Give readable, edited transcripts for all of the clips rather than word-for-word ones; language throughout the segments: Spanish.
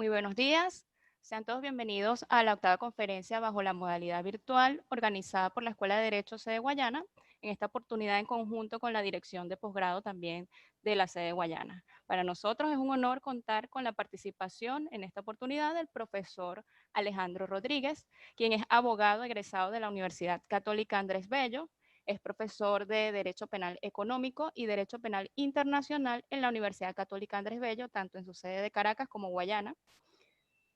Muy buenos días. Sean todos bienvenidos a la octava conferencia bajo la modalidad virtual organizada por la Escuela de Derecho sede Guayana, en esta oportunidad en conjunto con la Dirección de Posgrado también de la sede Guayana. Para nosotros es un honor contar con la participación en esta oportunidad del profesor Alejandro Rodríguez, quien es abogado egresado de la Universidad Católica Andrés Bello. Es profesor de Derecho Penal Económico y Derecho Penal Internacional en la Universidad Católica Andrés Bello, tanto en su sede de Caracas como Guayana.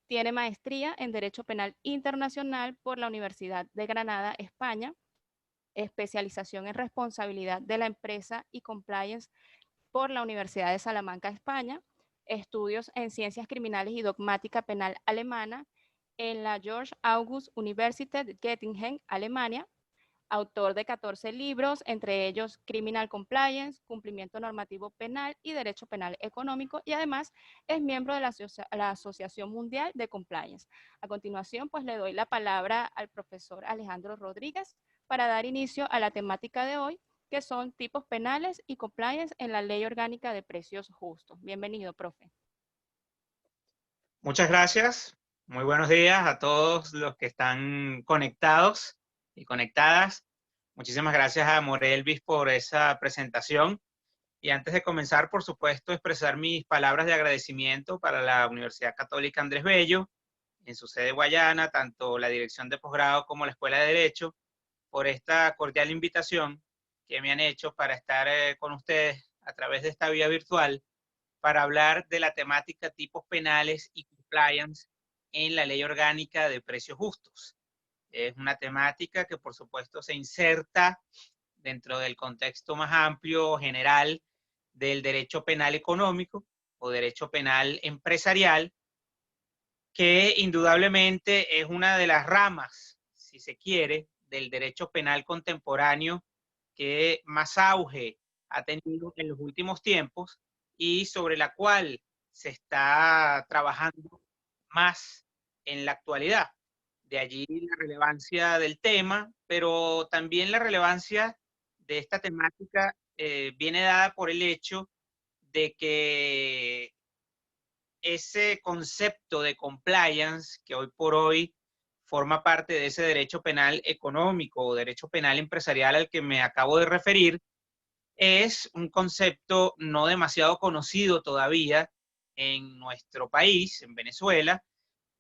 Tiene maestría en Derecho Penal Internacional por la Universidad de Granada, España, especialización en responsabilidad de la empresa y compliance por la Universidad de Salamanca, España, estudios en ciencias criminales y dogmática penal alemana en la George August Universität Göttingen, Alemania, autor de 14 libros, entre ellos Criminal Compliance, Cumplimiento Normativo Penal y Derecho Penal Económico, y además es miembro de la Asociación Mundial de Compliance. A continuación, pues le doy la palabra al profesor Alejandro Rodríguez para dar inicio a la temática de hoy, que son tipos penales y compliance en la Ley Orgánica de Precios Justos. Bienvenido, profe. Muchas gracias. Muy buenos días a todos los que están conectados y conectadas. Muchísimas gracias a Morelvis por esa presentación. Y antes de comenzar, por supuesto, expresar mis palabras de agradecimiento para la Universidad Católica Andrés Bello, en su sede Guayana, tanto la Dirección de Posgrado como la Escuela de Derecho, por esta cordial invitación que me han hecho para estar con ustedes a través de esta vía virtual para hablar de la temática tipos penales y compliance en la Ley Orgánica de Precios Justos. Es una temática que, por supuesto, se inserta dentro del contexto más amplio, general, del derecho penal económico o derecho penal empresarial, que indudablemente es una de las ramas, si se quiere, del derecho penal contemporáneo que más auge ha tenido en los últimos tiempos y sobre la cual se está trabajando más en la actualidad. De allí la relevancia del tema, pero también la relevancia de esta temática viene dada por el hecho de que ese concepto de compliance que hoy por hoy forma parte de ese derecho penal económico o derecho penal empresarial al que me acabo de referir, es un concepto no demasiado conocido todavía en nuestro país, en Venezuela,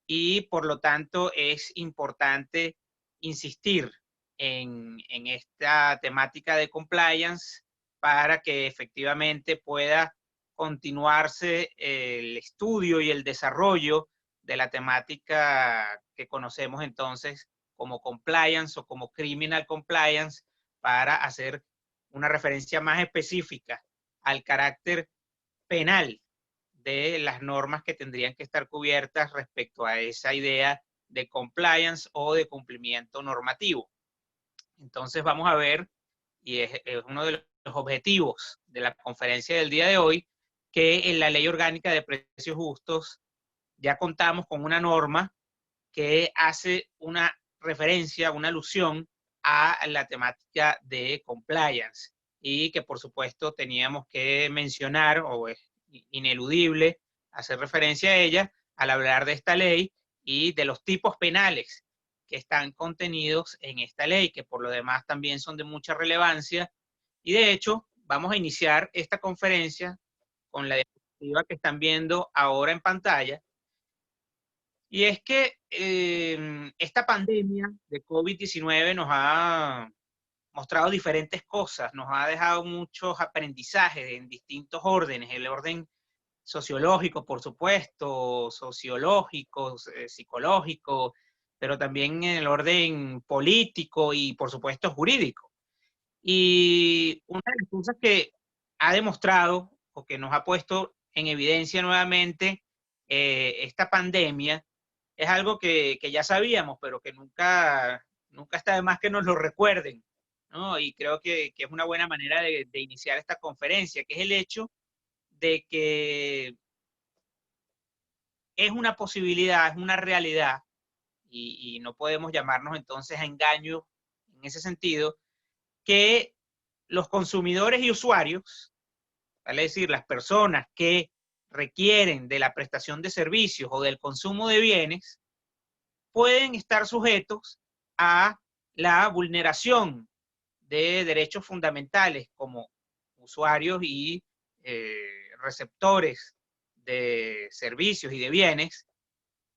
y por lo tanto es importante insistir en esta temática de compliance para que efectivamente pueda continuarse el estudio y el desarrollo de la temática que conocemos entonces como compliance o como criminal compliance, para hacer una referencia más específica al carácter penal de las normas que tendrían que estar cubiertas respecto a esa idea de compliance o de cumplimiento normativo. Entonces vamos a ver, y es uno de los objetivos de la conferencia del día de hoy, que en la Ley Orgánica de Precios Justos ya contamos con una norma que hace una referencia, una alusión a la temática de compliance y que por supuesto teníamos que mencionar, o es ineludible hacer referencia a ella al hablar de esta ley y de los tipos penales que están contenidos en esta ley, que por lo demás también son de mucha relevancia. Y de hecho, vamos a iniciar esta conferencia con la diapositiva que están viendo ahora en pantalla. Y es que esta pandemia de COVID-19 nos ha mostrado diferentes cosas, nos ha dejado muchos aprendizajes en distintos órdenes, el orden sociológico, por supuesto, sociológico, psicológico, pero también en el orden político y, por supuesto, jurídico. Y una de las cosas que ha demostrado o que nos ha puesto en evidencia nuevamente esta pandemia es algo que ya sabíamos, pero que nunca está de más que nos lo recuerden, ¿no? Y creo que es una buena manera de iniciar esta conferencia, que es el hecho de que es una posibilidad, es una realidad, y no podemos llamarnos entonces a engaño en ese sentido, que los consumidores y usuarios, vale decir, las personas que requieren de la prestación de servicios o del consumo de bienes, pueden estar sujetos a la vulneración de derechos fundamentales como usuarios y receptores de servicios y de bienes,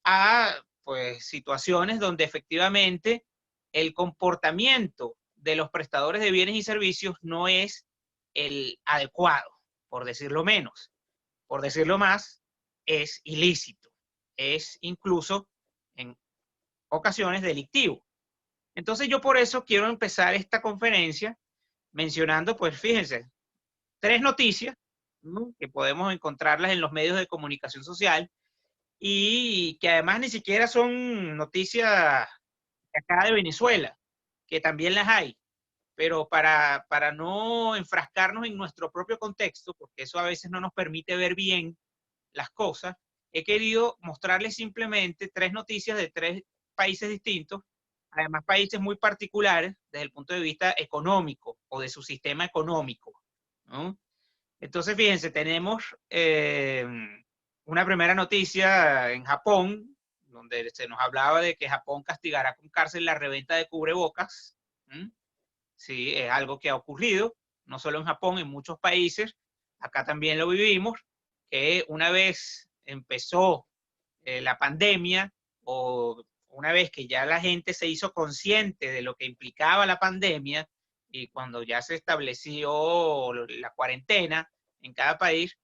a pues, situaciones donde efectivamente el comportamiento de los prestadores de bienes y servicios no es el adecuado, por decirlo menos. Por decirlo más, es ilícito, es incluso en ocasiones delictivo. Entonces yo por eso quiero empezar esta conferencia mencionando, pues fíjense, 3 noticias, ¿no?, que podemos encontrarlas en los medios de comunicación social y que además ni siquiera son noticias de acá de Venezuela, que también las hay, pero para no enfrascarnos en nuestro propio contexto, porque eso a veces no nos permite ver bien las cosas, he querido mostrarles simplemente 3 noticias de 3 países distintos, además países muy particulares desde el punto de vista económico o de su sistema económico, ¿no? Entonces, fíjense, tenemos una primera noticia en Japón, donde se nos hablaba de que Japón castigará con cárcel la reventa de cubrebocas. ¿Mm? Sí, es algo que ha ocurrido, no solo en Japón, en muchos países, acá también lo vivimos, que una vez empezó la pandemia o una vez que ya la gente se hizo consciente de lo que implicaba la pandemia y cuando ya se estableció la cuarentena en cada país,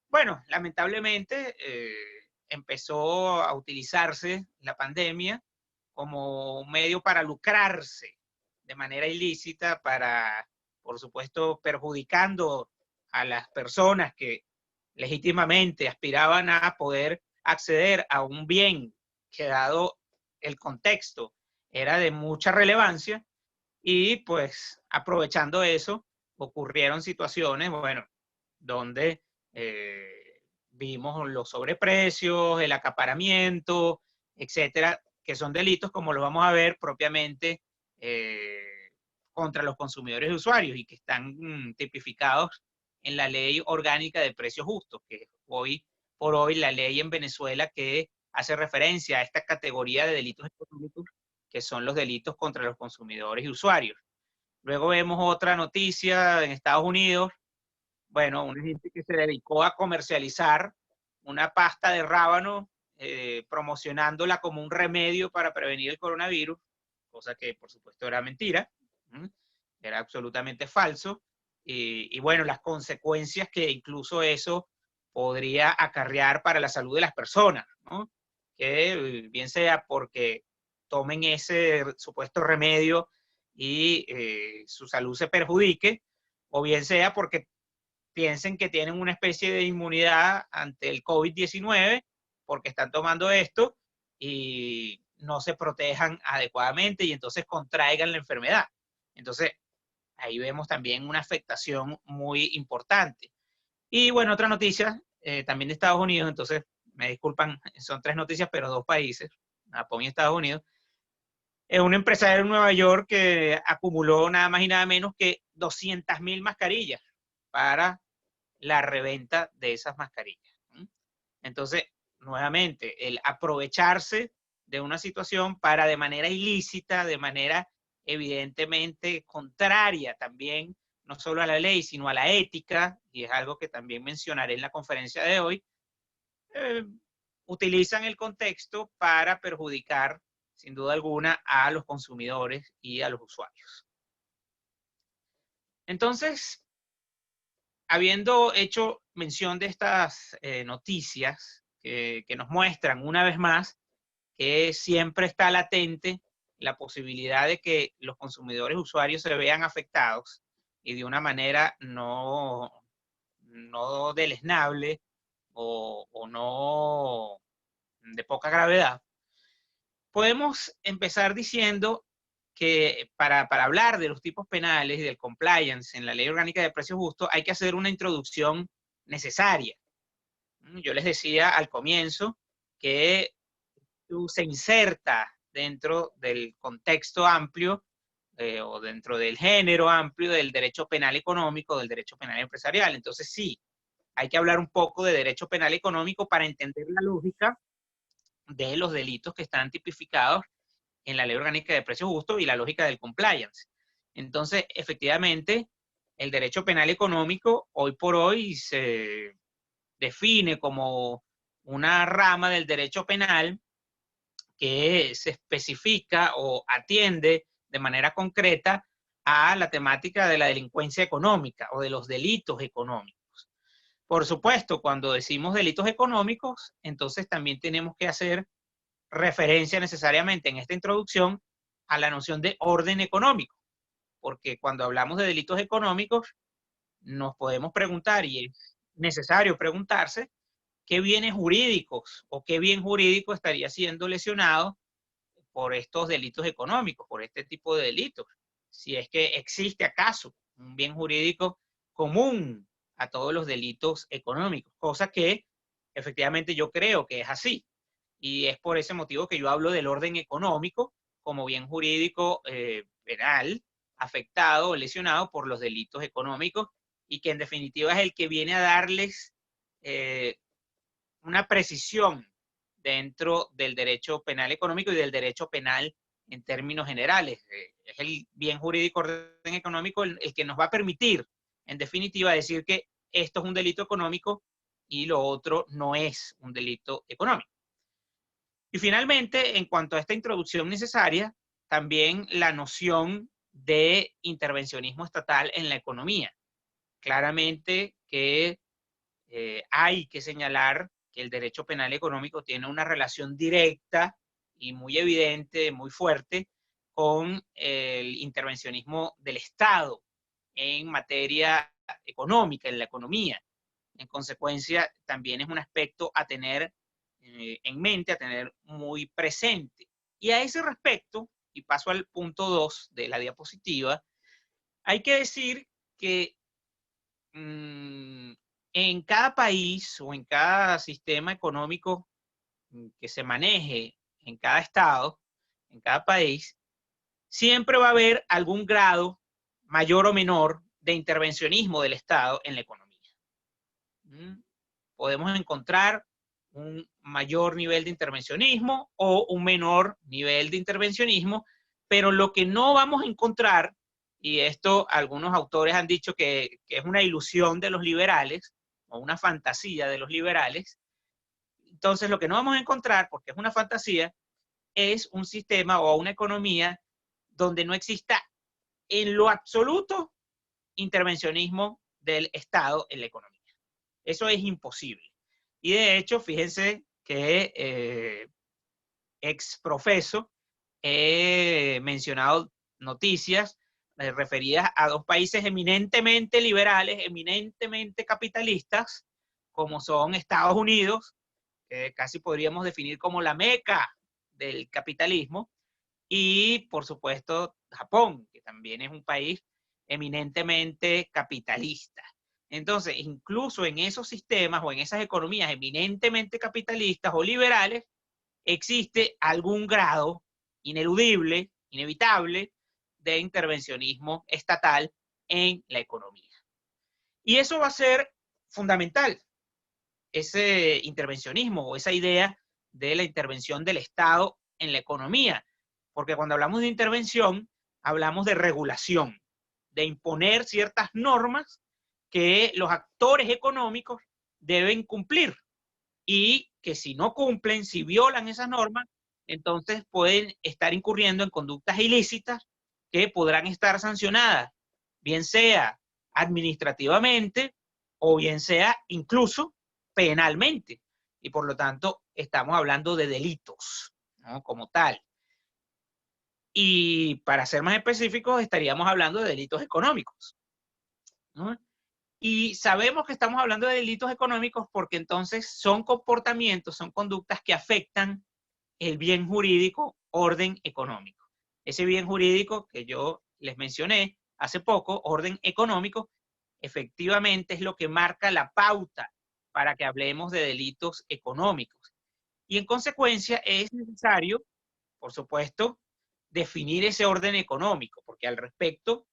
bueno, lamentablemente empezó a utilizarse la pandemia como un medio para lucrarse de manera ilícita, para, por supuesto, perjudicando a las personas que legítimamente aspiraban a poder acceder a un bien que, dado el contexto, era de mucha relevancia, y pues aprovechando eso ocurrieron situaciones, bueno, donde vimos los sobreprecios, el acaparamiento, etcétera, que son delitos como los vamos a ver propiamente contra los consumidores y usuarios y que están tipificados en la Ley Orgánica de Precios Justos, que es hoy por hoy la ley en Venezuela que hace referencia a esta categoría de delitos económicos que son los delitos contra los consumidores y usuarios. Luego vemos otra noticia en Estados Unidos, bueno, una gente que se dedicó a comercializar una pasta de rábano, promocionándola como un remedio para prevenir el coronavirus, cosa que por supuesto era mentira, era absolutamente falso, y bueno, las consecuencias que incluso eso podría acarrear para la salud de las personas, ¿no? Que bien sea porque tomen ese supuesto remedio y su salud se perjudique, o bien sea porque piensen que tienen una especie de inmunidad ante el COVID-19 porque están tomando esto y no se protejan adecuadamente y entonces contraigan la enfermedad. Entonces, ahí vemos también una afectación muy importante. Y bueno, otra noticia, también de Estados Unidos, entonces me disculpan, son 3 noticias, pero 2 países, Japón y Estados Unidos. Es un empresario en Nueva York que acumuló nada más y nada menos que 200.000 mascarillas para la reventa de esas mascarillas. Entonces, nuevamente, el aprovecharse de una situación para de manera ilícita, de manera evidentemente contraria también, no solo a la ley, sino a la ética, y es algo que también mencionaré en la conferencia de hoy, eh, utilizan el contexto para perjudicar, sin duda alguna, a los consumidores y a los usuarios. Entonces, habiendo hecho mención de estas noticias que nos muestran una vez más que siempre está latente la posibilidad de que los consumidores usuarios se vean afectados y de una manera no deleznable o no de poca gravedad, podemos empezar diciendo que para hablar de los tipos penales y del compliance en la Ley Orgánica de Precios Justos hay que hacer una introducción necesaria. Yo les decía al comienzo que se inserta dentro del contexto amplio o dentro del género amplio del derecho penal económico, del derecho penal empresarial. Entonces sí, hay que hablar un poco de derecho penal económico para entender la lógica de los delitos que están tipificados en la Ley Orgánica de Precios Justos y la lógica del compliance. Entonces, efectivamente, el derecho penal económico hoy por hoy se define como una rama del derecho penal que se especifica o atiende de manera concreta a la temática de la delincuencia económica o de los delitos económicos. Por supuesto, cuando decimos delitos económicos, entonces también tenemos que hacer referencia necesariamente en esta introducción a la noción de orden económico, porque cuando hablamos de delitos económicos nos podemos preguntar, y es necesario preguntarse, qué bienes jurídicos o qué bien jurídico estaría siendo lesionado por estos delitos económicos, por este tipo de delitos. Si es que existe acaso un bien jurídico común a todos los delitos económicos, cosa que efectivamente yo creo que es así. Y es por ese motivo que yo hablo del orden económico como bien jurídico penal afectado o lesionado por los delitos económicos y que en definitiva es el que viene a darles una precisión dentro del derecho penal económico y del derecho penal en términos generales. Es el bien jurídico orden económico el que nos va a permitir, en definitiva, decir que esto es un delito económico y lo otro no es un delito económico. Y finalmente, en cuanto a esta introducción necesaria, también la noción de intervencionismo estatal en la economía. Claramente que hay que señalar que el derecho penal económico tiene una relación directa y muy evidente, muy fuerte, con el intervencionismo del Estado en materia económica, en la economía. En consecuencia, también es un aspecto a tener en mente, a tener muy presente. Y a ese respecto, y paso al punto 2 de la diapositiva, hay que decir que en cada país o en cada sistema económico que se maneje en cada estado, en cada país, siempre va a haber algún grado mayor o menor de intervencionismo del Estado en la economía. Podemos encontrar un mayor nivel de intervencionismo o un menor nivel de intervencionismo, pero lo que no vamos a encontrar, y esto algunos autores han dicho que es una ilusión de los liberales o una fantasía de los liberales, entonces lo que no vamos a encontrar, porque es una fantasía, es un sistema o una economía donde no exista en lo absoluto intervencionismo del Estado en la economía. Eso es imposible. Y de hecho, fíjense que ex profeso he mencionado noticias referidas a dos países eminentemente liberales, eminentemente capitalistas, como son Estados Unidos, que casi podríamos definir como la meca del capitalismo, y por supuesto Japón, que también es un país eminentemente capitalista. Entonces, incluso en esos sistemas o en esas economías eminentemente capitalistas o liberales, existe algún grado ineludible, inevitable, de intervencionismo estatal en la economía. Y eso va a ser fundamental, ese intervencionismo o esa idea de la intervención del Estado en la economía, porque cuando hablamos de intervención, hablamos de regulación, de imponer ciertas normas que los actores económicos deben cumplir y que si no cumplen, si violan esas normas, entonces pueden estar incurriendo en conductas ilícitas que podrán estar sancionadas, bien sea administrativamente o bien sea incluso penalmente. Y por lo tanto, estamos hablando de delitos, ¿no? Como tal. Y para ser más específicos, estaríamos hablando de delitos económicos, ¿no? Y sabemos que estamos hablando de delitos económicos porque entonces son comportamientos, son conductas que afectan el bien jurídico, orden económico. Ese bien jurídico que yo les mencioné hace poco, orden económico, efectivamente es lo que marca la pauta para que hablemos de delitos económicos. Y en consecuencia es necesario, por supuesto, definir ese orden económico, porque al respecto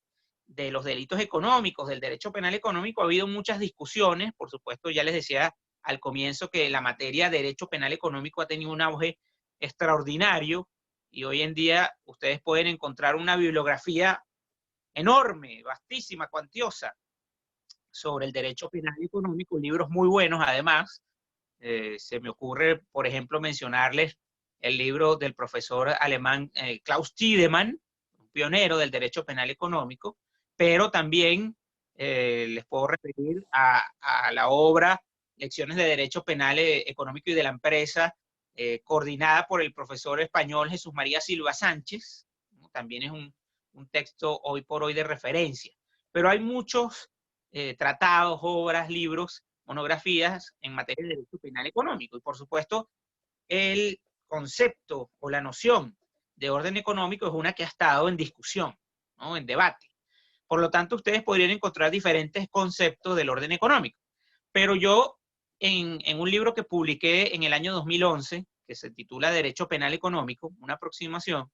de los delitos económicos, del derecho penal económico, ha habido muchas discusiones. Por supuesto, ya les decía al comienzo que la materia de derecho penal económico ha tenido un auge extraordinario y hoy en día ustedes pueden encontrar una bibliografía enorme, vastísima, cuantiosa sobre el derecho penal económico, libros muy buenos además. Se me ocurre, por ejemplo, mencionarles el libro del profesor alemán Klaus Tiedemann, un pionero del derecho penal económico, pero también les puedo referir a la obra Lecciones de Derecho Penal Económico y de la Empresa, coordinada por el profesor español Jesús María Silva Sánchez, ¿no? También es un texto hoy por hoy de referencia. Pero hay muchos tratados, obras, libros, monografías en materia de derecho penal económico. Y por supuesto, el concepto o la noción de orden económico es una que ha estado en discusión, ¿no? En debate. Por lo tanto, ustedes podrían encontrar diferentes conceptos del orden económico. Pero yo, en un libro que publiqué en el año 2011, que se titula Derecho Penal Económico, una aproximación,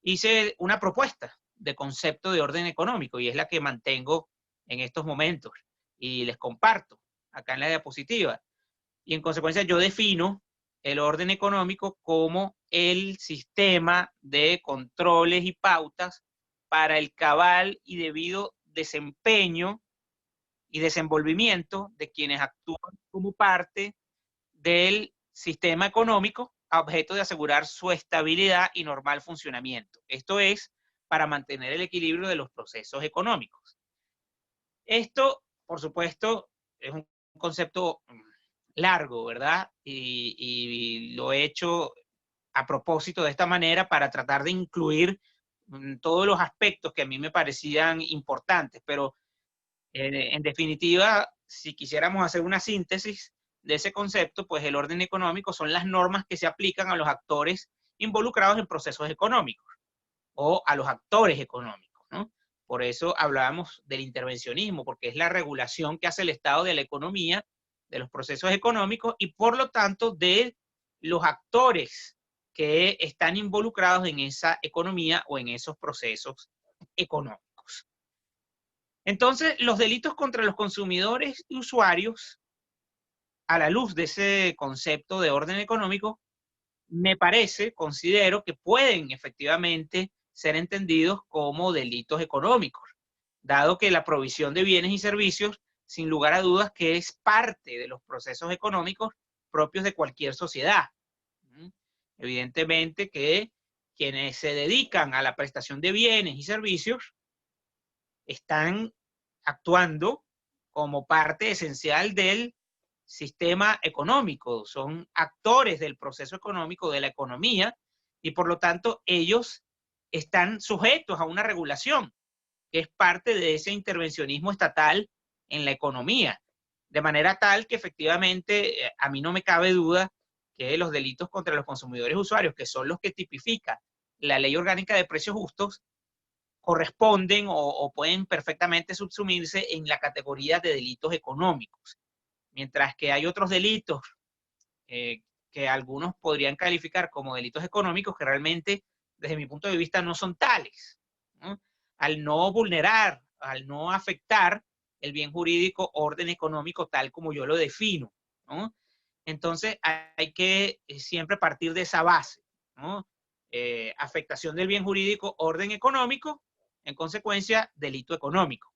hice una propuesta de concepto de orden económico y es la que mantengo en estos momentos y les comparto acá en la diapositiva. Y en consecuencia yo defino el orden económico como el sistema de controles y pautas para el cabal y debido desempeño y desenvolvimiento de quienes actúan como parte del sistema económico a objeto de asegurar su estabilidad y normal funcionamiento. Esto es para mantener el equilibrio de los procesos económicos. Esto, por supuesto, es un concepto largo, ¿verdad? Y lo he hecho a propósito de esta manera para tratar de incluir todos los aspectos que a mí me parecían importantes, pero en definitiva, si quisiéramos hacer una síntesis de ese concepto, pues el orden económico son las normas que se aplican a los actores involucrados en procesos económicos o a los actores económicos, ¿no? Por eso hablábamos del intervencionismo, porque es la regulación que hace el Estado de la economía, de los procesos económicos y por lo tanto de los actores que están involucrados en esa economía o en esos procesos económicos. Entonces, los delitos contra los consumidores y usuarios, a la luz de ese concepto de orden económico, me parece, considero que pueden efectivamente ser entendidos como delitos económicos, dado que la provisión de bienes y servicios, sin lugar a dudas, que es parte de los procesos económicos propios de cualquier sociedad. Evidentemente que quienes se dedican a la prestación de bienes y servicios están actuando como parte esencial del sistema económico, son actores del proceso económico, de la economía, y por lo tanto ellos están sujetos a una regulación, que es parte de ese intervencionismo estatal en la economía, de manera tal que efectivamente a mí no me cabe duda que los delitos contra los consumidores y usuarios, que son los que tipifica la Ley Orgánica de Precios Justos, corresponden o pueden perfectamente subsumirse en la categoría de delitos económicos. Mientras que hay otros delitos que algunos podrían calificar como delitos económicos que realmente, desde mi punto de vista, no son tales, ¿no? Al no vulnerar, al no afectar el bien jurídico, orden económico tal como yo lo defino, ¿no? Entonces hay que siempre partir de esa base, ¿no? Afectación del bien jurídico, orden económico, en consecuencia, delito económico.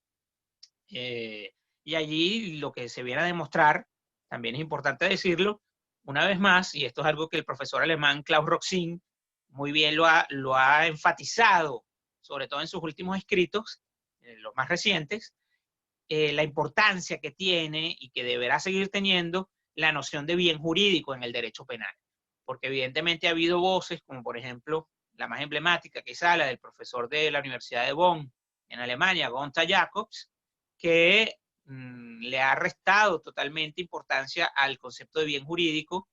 Y allí lo que se viene a demostrar, también es importante decirlo, una vez más, y esto es algo que el profesor alemán Klaus Roxin muy bien lo ha enfatizado, sobre todo en sus últimos escritos, los más recientes, la importancia que tiene y que deberá seguir teniendo la noción de bien jurídico en el derecho penal. Porque evidentemente ha habido voces, como por ejemplo la más emblemática, que es la del profesor de la Universidad de Bonn en Alemania, Gunther Jacobs, que le ha restado totalmente importancia al concepto de bien jurídico.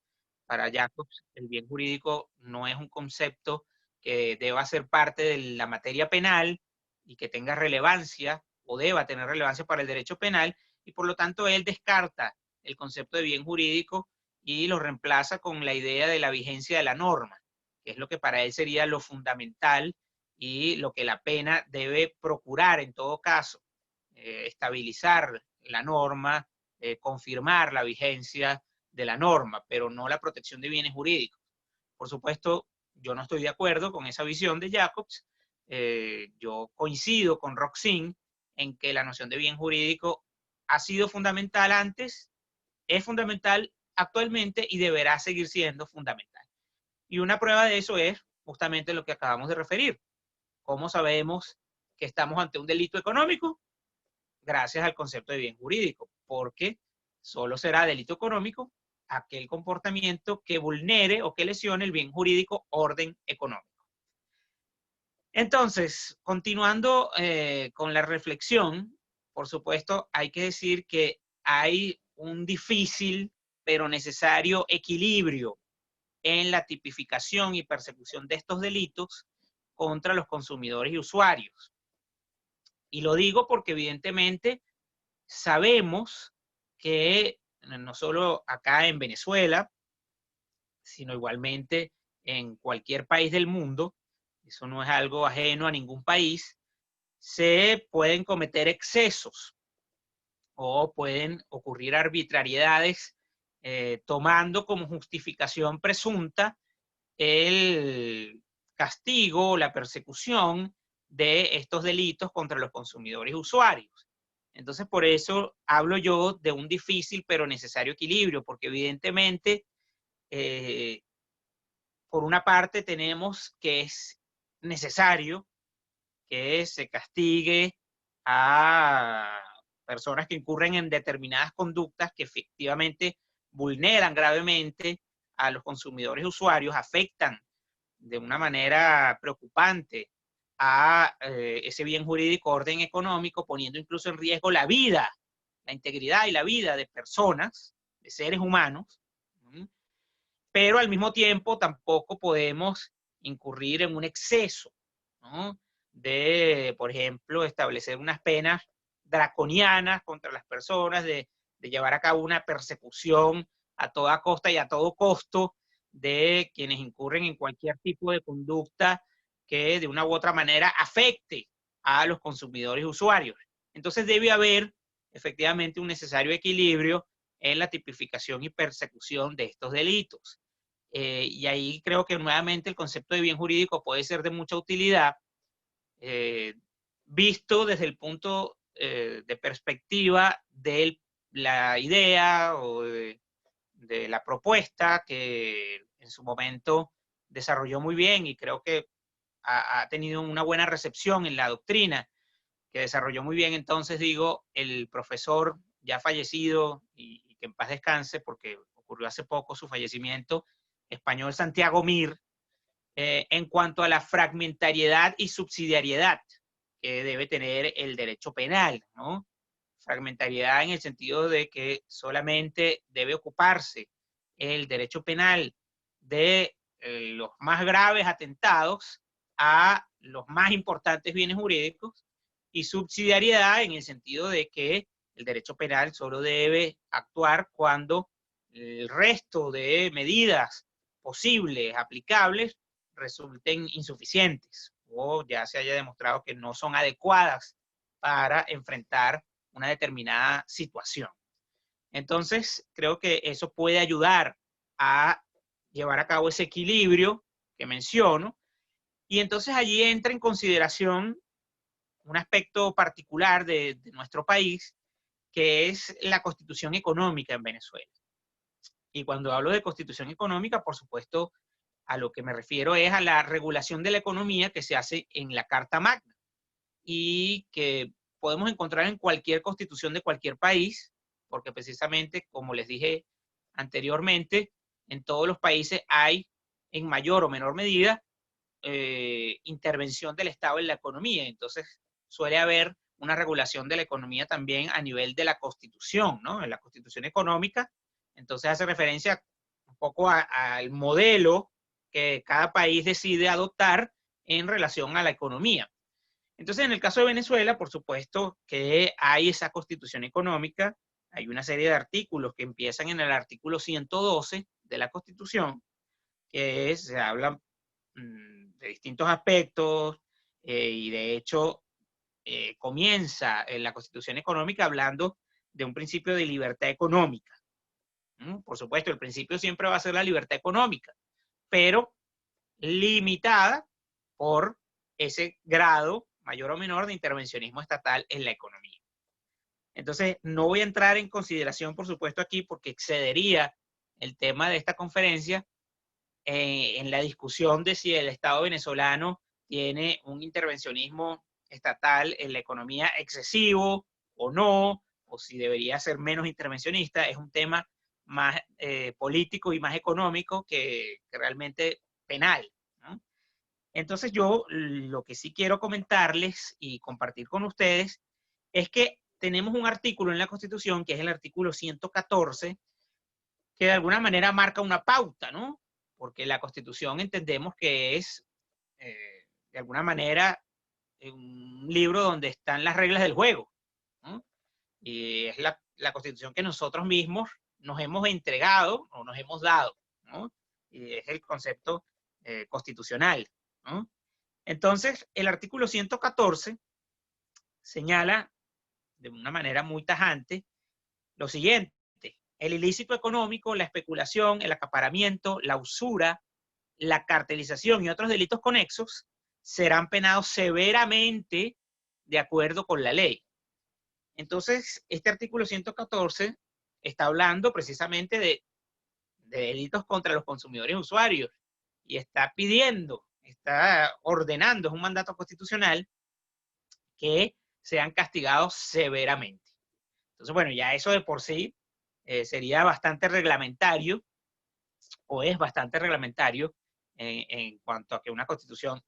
Para Jacobs, el bien jurídico no es un concepto que deba ser parte de la materia penal y que tenga relevancia o deba tener relevancia para el derecho penal, y por lo tanto él descarta el concepto de bien jurídico y lo reemplaza con la idea de la vigencia de la norma, que es lo que para él sería lo fundamental y lo que la pena debe procurar en todo caso, estabilizar la norma, confirmar la vigencia de la norma, pero no la protección de bienes jurídicos. Por supuesto, yo no estoy de acuerdo con esa visión de Jacobs. Yo coincido con Roxin en que la noción de bien jurídico ha sido fundamental antes, es fundamental actualmente y deberá seguir siendo fundamental. Y una prueba de eso es justamente lo que acabamos de referir. ¿Cómo sabemos que estamos ante un delito económico? Gracias al concepto de bien jurídico, porque solo será delito económico aquel comportamiento que vulnere o que lesione el bien jurídico orden económico. Entonces, continuando con la reflexión, por supuesto, hay que decir que hay un difícil pero necesario equilibrio en la tipificación y persecución de estos delitos contra los consumidores y usuarios. Y lo digo porque evidentemente sabemos que no solo acá en Venezuela, sino igualmente en cualquier país del mundo, eso no es algo ajeno a ningún país, se pueden cometer excesos o pueden ocurrir arbitrariedades tomando como justificación presunta el castigo o la persecución de estos delitos contra los consumidores y usuarios. Entonces, por eso hablo yo de un difícil pero necesario equilibrio, porque evidentemente, por una parte tenemos que es necesario que se castigue a personas que incurren en determinadas conductas que efectivamente vulneran gravemente a los consumidores y usuarios, afectan de una manera preocupante a ese bien jurídico, orden económico, poniendo incluso en riesgo la vida, la integridad y la vida de personas, de seres humanos, pero al mismo tiempo tampoco podemos incurrir en un exceso, ¿no? De, por ejemplo, establecer unas penas draconianas contra las personas, de llevar a cabo una persecución a toda costa y a todo costo de quienes incurren en cualquier tipo de conducta que de una u otra manera afecte a los consumidores y usuarios. Entonces debe haber efectivamente un necesario equilibrio en la tipificación y persecución de estos delitos. Y ahí creo que nuevamente el concepto de bien jurídico puede ser de mucha utilidad, visto desde el punto de perspectiva de la idea o de la propuesta que en su momento desarrolló muy bien y creo que ha tenido una buena recepción en la doctrina, que desarrolló muy bien, entonces digo, el profesor ya fallecido y que en paz descanse porque ocurrió hace poco su fallecimiento, español Santiago Mir, en cuanto a la fragmentariedad y subsidiariedad que debe tener el derecho penal, ¿no? Fragmentariedad en el sentido de que solamente debe ocuparse el derecho penal de los más graves atentados a los más importantes bienes jurídicos, y subsidiariedad en el sentido de que el derecho penal solo debe actuar cuando el resto de medidas posibles, aplicables, resulten insuficientes o ya se haya demostrado que no son adecuadas para enfrentar una determinada situación. Entonces, creo que eso puede ayudar a llevar a cabo ese equilibrio que menciono, y entonces allí entra en consideración un aspecto particular de nuestro país, que es la constitución económica en Venezuela. Y cuando hablo de constitución económica, por supuesto, a lo que me refiero es a la regulación de la economía que se hace en la Carta Magna y que podemos encontrar en cualquier constitución de cualquier país, porque precisamente, como les dije anteriormente, en todos los países hay, en mayor o menor medida, intervención del Estado en la economía. Entonces, suele haber una regulación de la economía también a nivel de la Constitución, ¿no? En la Constitución económica. Entonces, hace referencia un poco al modelo que cada país decide adoptar en relación a la economía. Entonces, en el caso de Venezuela, por supuesto que hay esa constitución económica, hay una serie de artículos que empiezan en el artículo 112 de la Constitución, que se habla de distintos aspectos, y de hecho comienza en la Constitución Económica hablando de un principio de libertad económica. Por supuesto, el principio siempre va a ser la libertad económica, pero limitada por ese grado mayor o menor de intervencionismo estatal en la economía. Entonces, no voy a entrar en consideración, por supuesto, aquí porque excedería el tema de esta conferencia en la discusión de si el Estado venezolano tiene un intervencionismo estatal en la economía excesivo o no, o si debería ser menos intervencionista. Es un tema más político y más económico que realmente penal, ¿no? Entonces yo lo que sí quiero comentarles y compartir con ustedes es que tenemos un artículo en la Constitución, que es el artículo 114, que de alguna manera marca una pauta, ¿no? Porque la Constitución entendemos que es, de alguna manera, un libro donde están las reglas del juego, ¿no? Y es la Constitución que nosotros mismos nos hemos entregado o nos hemos dado, ¿no? Y es el concepto constitucional, ¿no? Entonces, el artículo 114 señala de una manera muy tajante lo siguiente: el ilícito económico, la especulación, el acaparamiento, la usura, la cartelización y otros delitos conexos serán penados severamente de acuerdo con la ley. Entonces, este artículo 114 está hablando precisamente de delitos contra los consumidores y usuarios y está pidiendo, está ordenando, es un mandato constitucional que sean castigados severamente. Entonces, bueno, ya eso de por sí sería bastante reglamentario, o es bastante reglamentario en cuanto a que una constitución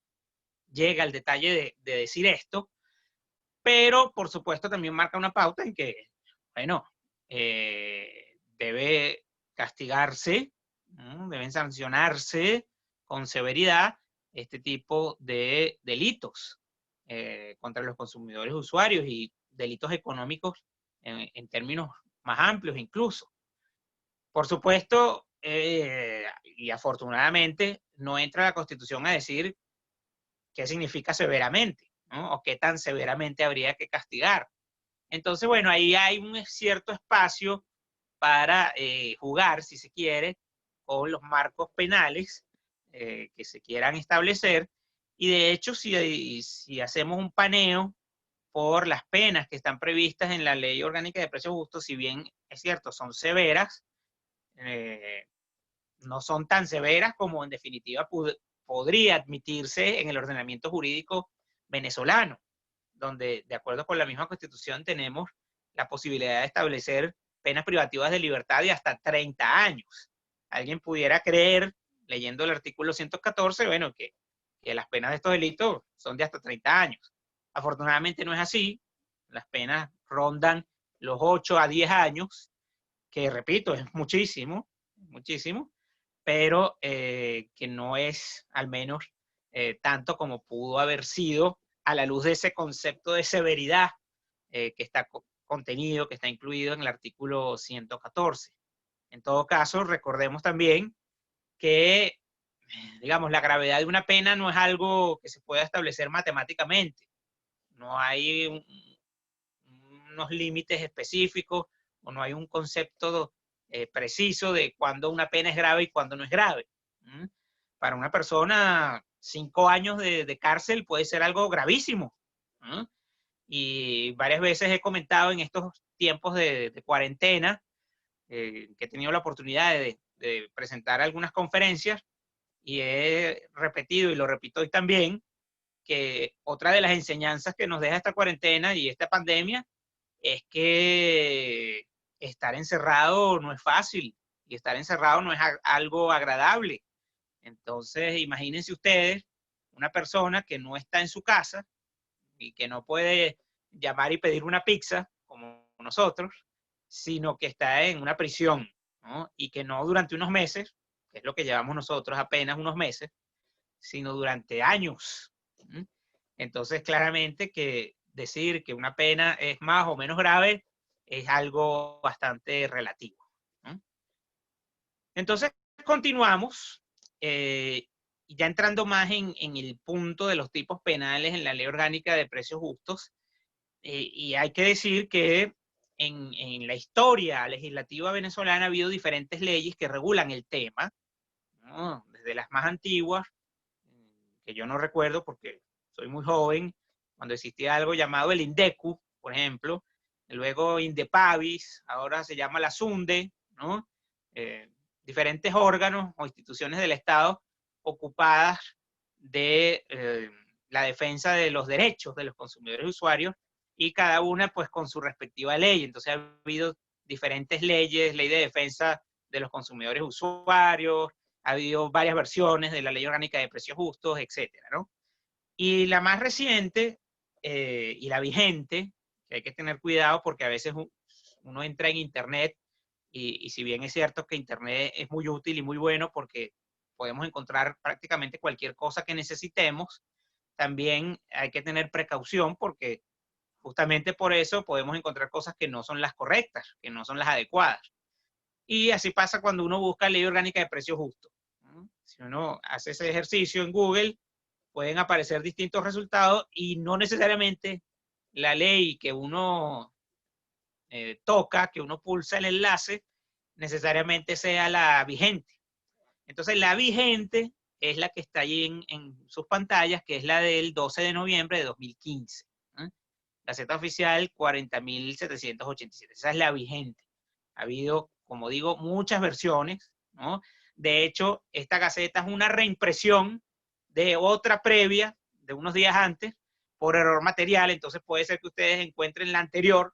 llega al detalle de decir esto, pero por supuesto también marca una pauta en que, bueno, debe castigarse, ¿no? Deben sancionarse con severidad este tipo de delitos contra los consumidores usuarios y delitos económicos en términos más amplios incluso. Por supuesto, y afortunadamente, no entra la Constitución a decir qué significa severamente, ¿no? O qué tan severamente habría que castigar. Entonces, bueno, ahí hay un cierto espacio para jugar, si se quiere, con los marcos penales que se quieran establecer. Y de hecho, si hacemos un paneo por las penas que están previstas en la Ley Orgánica de Precios Justos, si bien es cierto, son severas, eh, no son tan severas como en definitiva podría admitirse en el ordenamiento jurídico venezolano, donde de acuerdo con la misma Constitución tenemos la posibilidad de establecer penas privativas de libertad de hasta 30 años. Alguien pudiera creer, leyendo el artículo 114, bueno, que las penas de estos delitos son de hasta 30 años. Afortunadamente no es así. Las penas rondan los 8 a 10 años, que repito, es muchísimo, muchísimo, pero que no es al menos tanto como pudo haber sido a la luz de ese concepto de severidad que está contenido, que está incluido en el artículo 114. En todo caso, recordemos también que, digamos, la gravedad de una pena no es algo que se pueda establecer matemáticamente. No hay unos límites específicos o no hay un concepto preciso de cuándo una pena es grave y cuándo no es grave. Para una persona, 5 años de cárcel puede ser algo gravísimo. Y varias veces he comentado en estos tiempos de cuarentena que he tenido la oportunidad de presentar algunas conferencias y he repetido y lo repito hoy también, que otra de las enseñanzas que nos deja esta cuarentena y esta pandemia es que estar encerrado no es fácil y estar encerrado no es algo agradable. Entonces, imagínense ustedes una persona que no está en su casa y que no puede llamar y pedir una pizza como nosotros, sino que está en una prisión, ¿no? Y que no durante unos meses, que es lo que llevamos nosotros apenas unos meses, sino durante años. Entonces, claramente que decir que una pena es más o menos grave es algo bastante relativo, ¿no? Entonces, continuamos y ya entrando más en el punto de los tipos penales en la Ley Orgánica de Precios Justos, y hay que decir que en la historia legislativa venezolana ha habido diferentes leyes que regulan el tema, ¿no? Desde las más antiguas, que yo no recuerdo porque soy muy joven, cuando existía algo llamado el INDECU, por ejemplo, luego INDEPAVIS, ahora se llama la SUNDE, ¿no? Diferentes órganos o instituciones del Estado ocupadas de la defensa de los derechos de los consumidores y usuarios, y cada una pues con su respectiva ley. Entonces ha habido diferentes leyes, ley de defensa de los consumidores y usuarios, ha habido varias versiones de la Ley Orgánica de Precios Justos, etcétera, ¿no? Y la más reciente y la vigente, que hay que tener cuidado porque a veces uno entra en Internet y si bien es cierto que Internet es muy útil y muy bueno porque podemos encontrar prácticamente cualquier cosa que necesitemos, también hay que tener precaución porque justamente por eso podemos encontrar cosas que no son las correctas, que no son las adecuadas. Y así pasa cuando uno busca Ley Orgánica de Precios Justos. Si uno hace ese ejercicio en Google, pueden aparecer distintos resultados y no necesariamente la ley que uno toca, que uno pulsa el enlace, necesariamente sea la vigente. Entonces, la vigente es la que está allí en sus pantallas, que es la del 12 de noviembre de 2015. Gaceta Oficial 40.787. Esa es la vigente. Ha habido, como digo, muchas versiones, ¿no? De hecho, esta Gaceta es una reimpresión de otra previa, de unos días antes, por error material. Entonces puede ser que ustedes encuentren la anterior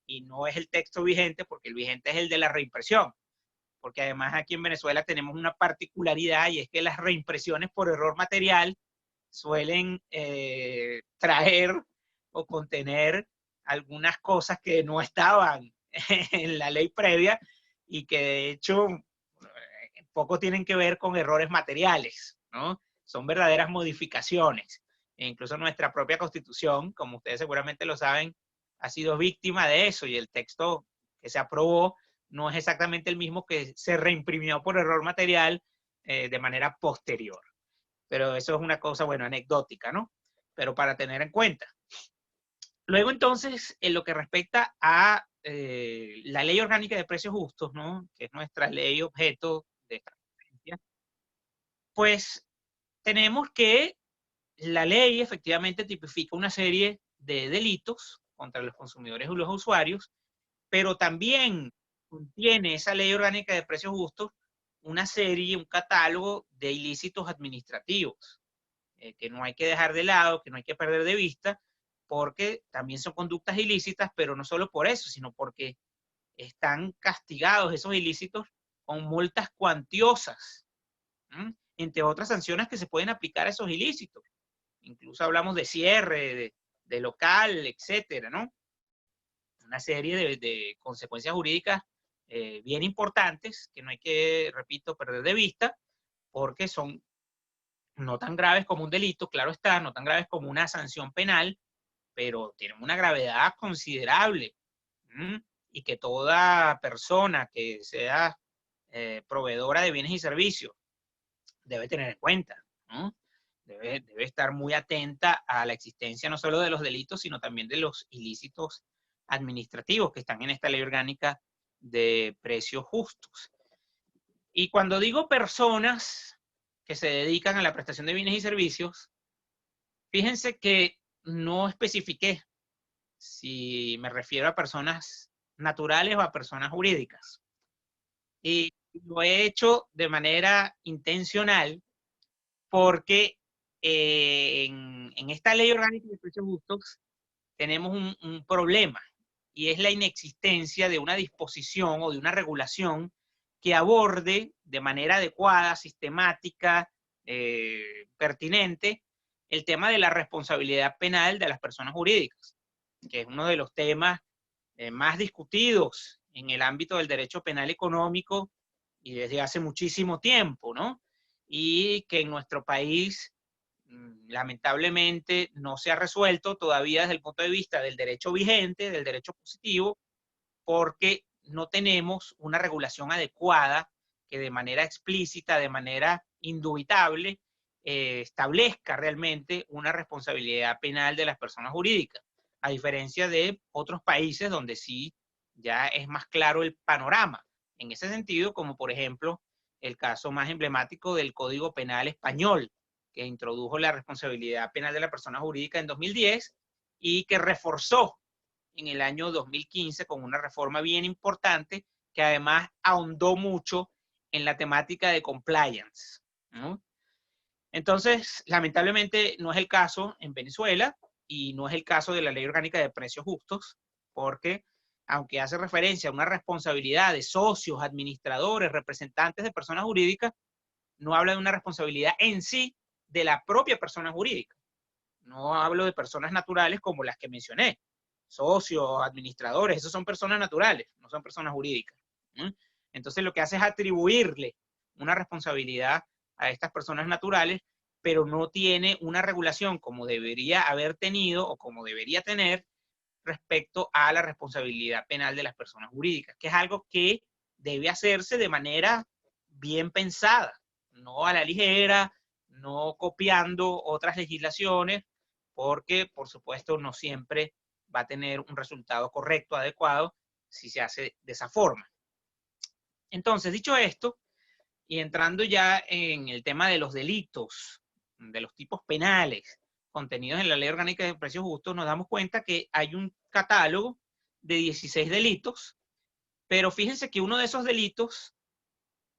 y no es el texto vigente, porque el vigente es el de la reimpresión. Porque además aquí en Venezuela tenemos una particularidad y es que las reimpresiones por error material suelen traer o contener algunas cosas que no estaban en la ley previa y que de hecho poco tienen que ver con errores materiales, ¿no? Son verdaderas modificaciones. E incluso nuestra propia Constitución, como ustedes seguramente lo saben, ha sido víctima de eso y el texto que se aprobó no es exactamente el mismo que se reimprimió por error material de manera posterior. Pero eso es una cosa, bueno, anecdótica, ¿no? Pero para tener en cuenta. Luego entonces, en lo que respecta a la Ley Orgánica de Precios Justos, ¿no? Que es nuestra ley objeto de esta conferencia, pues tenemos que la ley efectivamente tipifica una serie de delitos contra los consumidores y los usuarios, pero también contiene esa Ley Orgánica de Precios Justos una serie, un catálogo de ilícitos administrativos, que no hay que dejar de lado, que no hay que perder de vista, porque también son conductas ilícitas, pero no solo por eso, sino porque están castigados esos ilícitos con multas cuantiosas, entre otras sanciones que se pueden aplicar a esos ilícitos. Incluso hablamos de cierre, de local, etcétera, ¿no? Una serie de consecuencias jurídicas bien importantes que no hay que, repito, perder de vista, porque son no tan graves como un delito, claro está, no tan graves como una sanción penal, pero tienen una gravedad considerable. Y que toda persona que sea proveedora de bienes y servicios debe tener en cuenta, ¿no? Debe estar muy atenta a la existencia no solo de los delitos, sino también de los ilícitos administrativos que están en esta ley orgánica de precios justos. Y cuando digo personas que se dedican a la prestación de bienes y servicios, fíjense que no especifiqué si me refiero a personas naturales o a personas jurídicas. Y lo he hecho de manera intencional porque en esta ley orgánica de precios justos tenemos un problema y es la inexistencia de una disposición o de una regulación que aborde de manera adecuada, sistemática, pertinente, el tema de la responsabilidad penal de las personas jurídicas, que es uno de los temas más discutidos en el ámbito del derecho penal económico y desde hace muchísimo tiempo, ¿no? Y que en nuestro país lamentablemente no se ha resuelto todavía desde el punto de vista del derecho vigente, del derecho positivo, porque no tenemos una regulación adecuada que de manera explícita, de manera indubitable, establezca realmente una responsabilidad penal de las personas jurídicas, a diferencia de otros países donde sí ya es más claro el panorama. En ese sentido, como por ejemplo el caso más emblemático del Código Penal español, que introdujo la responsabilidad penal de la persona jurídica en 2010 y que reforzó en el año 2015 con una reforma bien importante que además ahondó mucho en la temática de compliance, ¿no? Entonces, lamentablemente no es el caso en Venezuela y no es el caso de la Ley Orgánica de Precios Justos, porque aunque hace referencia a una responsabilidad de socios, administradores, representantes de personas jurídicas, no habla de una responsabilidad en sí de la propia persona jurídica. No hablo de personas naturales como las que mencioné. Socios, administradores, esos son personas naturales, no son personas jurídicas. Entonces lo que hace es atribuirle una responsabilidad a estas personas naturales, pero no tiene una regulación como debería haber tenido o como debería tener respecto a la responsabilidad penal de las personas jurídicas, que es algo que debe hacerse de manera bien pensada, no a la ligera, no copiando otras legislaciones, porque por supuesto no siempre va a tener un resultado correcto, adecuado, si se hace de esa forma. Entonces, dicho esto, y entrando ya en el tema de los delitos, de los tipos penales contenidos en la Ley Orgánica de Precios Justos, nos damos cuenta que hay un catálogo de 16 delitos, pero fíjense que uno de esos delitos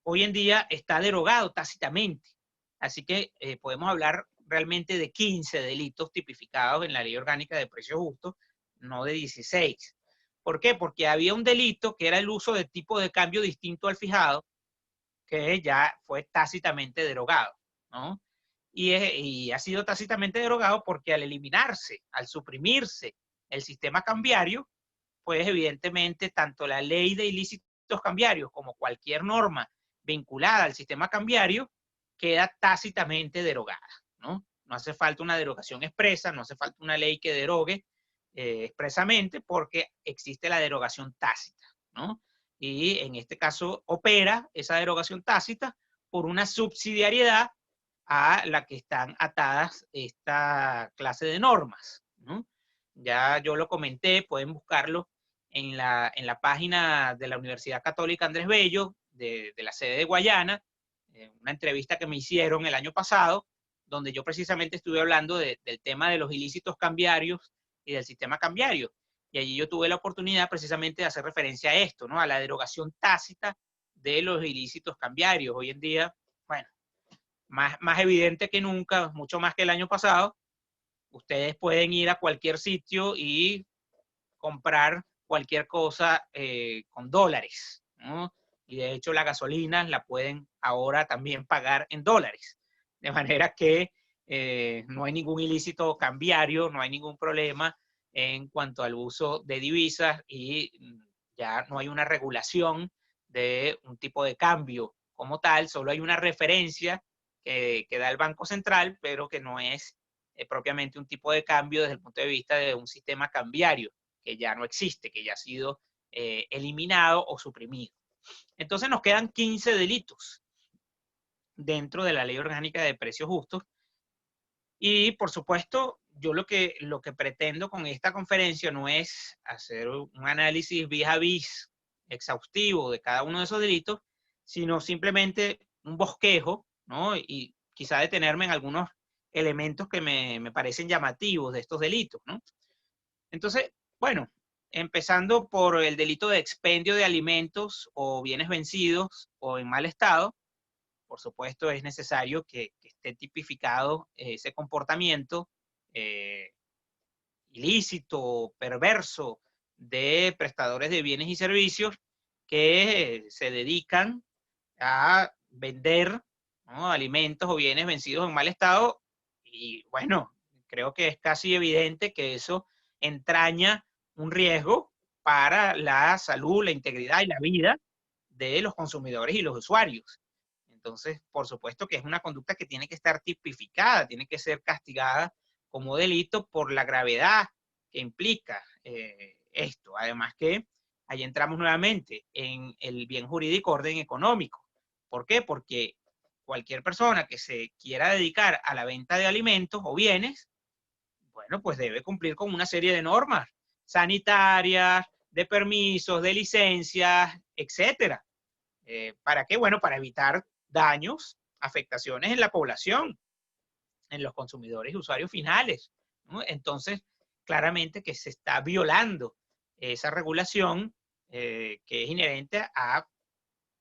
hoy en día está derogado tácitamente. Así que podemos hablar realmente de 15 delitos tipificados en la Ley Orgánica de Precios Justos, no de 16. ¿Por qué? Porque había un delito que era el uso de tipo de cambio distinto al fijado, que ya fue tácitamente derogado, ¿no? Y ha sido tácitamente derogado porque al eliminarse, al suprimirse el sistema cambiario, pues evidentemente tanto la ley de ilícitos cambiarios como cualquier norma vinculada al sistema cambiario queda tácitamente derogada, ¿no? No hace falta una derogación expresa, no hace falta una ley que derogue expresamente porque existe la derogación tácita, ¿no? Y en este caso opera esa derogación tácita por una subsidiariedad a la que están atadas esta clase de normas, ¿no? Ya yo lo comenté, pueden buscarlo en la página de la Universidad Católica Andrés Bello, de la sede de Guayana, una entrevista que me hicieron el año pasado, donde yo precisamente estuve hablando del tema de los ilícitos cambiarios y del sistema cambiario. Y allí yo tuve la oportunidad precisamente de hacer referencia a esto, ¿no? A la derogación tácita de los ilícitos cambiarios. Hoy en día, bueno, más evidente que nunca, mucho más que el año pasado, ustedes pueden ir a cualquier sitio y comprar cualquier cosa con dólares, ¿no? Y de hecho la gasolina la pueden ahora también pagar en dólares. De manera que no hay ningún ilícito cambiario, no hay ningún problema en cuanto al uso de divisas y ya no hay una regulación de un tipo de cambio como tal, solo hay una referencia que da el Banco Central, pero que no es propiamente un tipo de cambio desde el punto de vista de un sistema cambiario que ya no existe, que ya ha sido eliminado o suprimido. Entonces nos quedan 15 delitos dentro de la Ley Orgánica de Precios Justos y por supuesto yo lo que pretendo con esta conferencia no es hacer un análisis vis a vis exhaustivo de cada uno de esos delitos, sino simplemente un bosquejo, ¿no? Y quizá detenerme en algunos elementos que me parecen llamativos de estos delitos, ¿no? Entonces, bueno, empezando por el delito de expendio de alimentos o bienes vencidos o en mal estado, por supuesto es necesario que esté tipificado ese comportamiento eh, ilícito, perverso de prestadores de bienes y servicios que se dedican a vender, ¿no?, alimentos o bienes vencidos en mal estado. Y bueno, creo que es casi evidente que eso entraña un riesgo para la salud, la integridad y la vida de los consumidores y los usuarios. Entonces, por supuesto que es una conducta que tiene que estar tipificada, tiene que ser castigada como delito por la gravedad que implica esto. Además que ahí entramos nuevamente en el bien jurídico orden económico. ¿Por qué? Porque cualquier persona que se quiera dedicar a la venta de alimentos o bienes, bueno, pues debe cumplir con una serie de normas sanitarias, de permisos, de licencias, etcétera. ¿Para qué? Bueno, para evitar daños, afectaciones en la población, en los consumidores y usuarios finales, ¿no? Entonces, claramente que se está violando esa regulación que es inherente a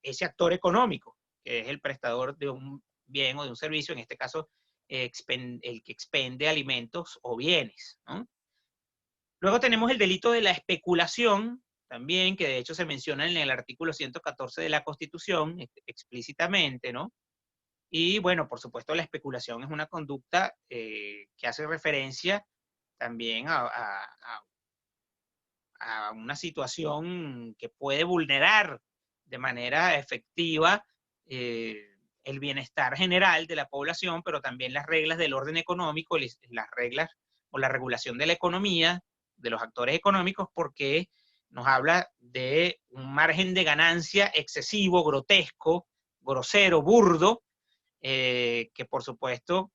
ese actor económico, que es el prestador de un bien o de un servicio, en este caso, el que expende alimentos o bienes, ¿no? Luego tenemos el delito de la especulación, también, que de hecho se menciona en el artículo 114 de la Constitución, explícitamente, ¿no? Y bueno, por supuesto, la especulación es una conducta que hace referencia también a una situación que puede vulnerar de manera efectiva el bienestar general de la población, pero también las reglas del orden económico, las reglas o la regulación de la economía, de los actores económicos, porque nos habla de un margen de ganancia excesivo, grotesco, grosero, burdo, que por supuesto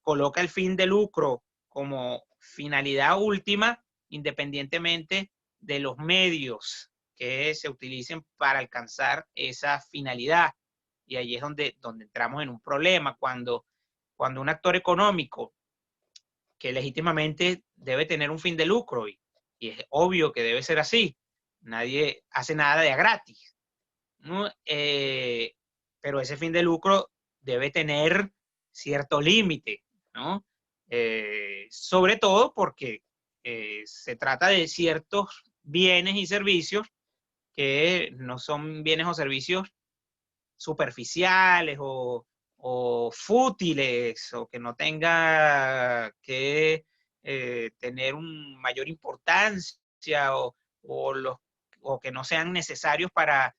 coloca el fin de lucro como finalidad última, independientemente de los medios que se utilicen para alcanzar esa finalidad. Y ahí es donde entramos en un problema, cuando un actor económico que legítimamente debe tener un fin de lucro, y es obvio que debe ser así, nadie hace nada de a gratis, ¿no? Pero ese fin de lucro debe tener cierto límite, ¿no? Sobre todo porque se trata de ciertos bienes y servicios que no son bienes o servicios superficiales o fútiles, o que no tenga que tener una mayor importancia, o que no sean necesarios para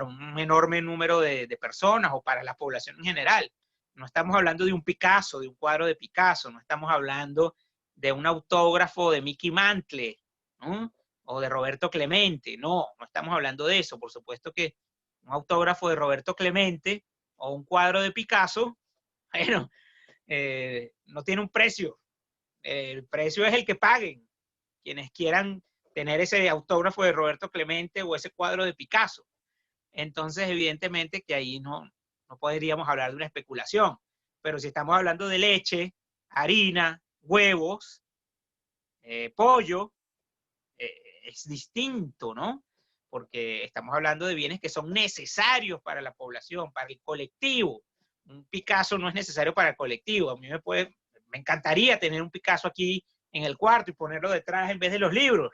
un enorme número de personas o para la población en general. No estamos hablando de un Picasso, de un cuadro de Picasso, no estamos hablando de un autógrafo de Mickey Mantle, ¿no? O de Roberto Clemente, no estamos hablando de eso. Por supuesto que un autógrafo de Roberto Clemente o un cuadro de Picasso, bueno, no tiene un precio. El precio es el que paguen quienes quieran tener ese autógrafo de Roberto Clemente o ese cuadro de Picasso. Entonces, evidentemente que ahí no podríamos hablar de una especulación. Pero si estamos hablando de leche, harina, huevos, pollo, es distinto, ¿no? Porque estamos hablando de bienes que son necesarios para la población, para el colectivo. Un Picasso no es necesario para el colectivo. A mí me encantaría tener un Picasso aquí en el cuarto y ponerlo detrás en vez de los libros,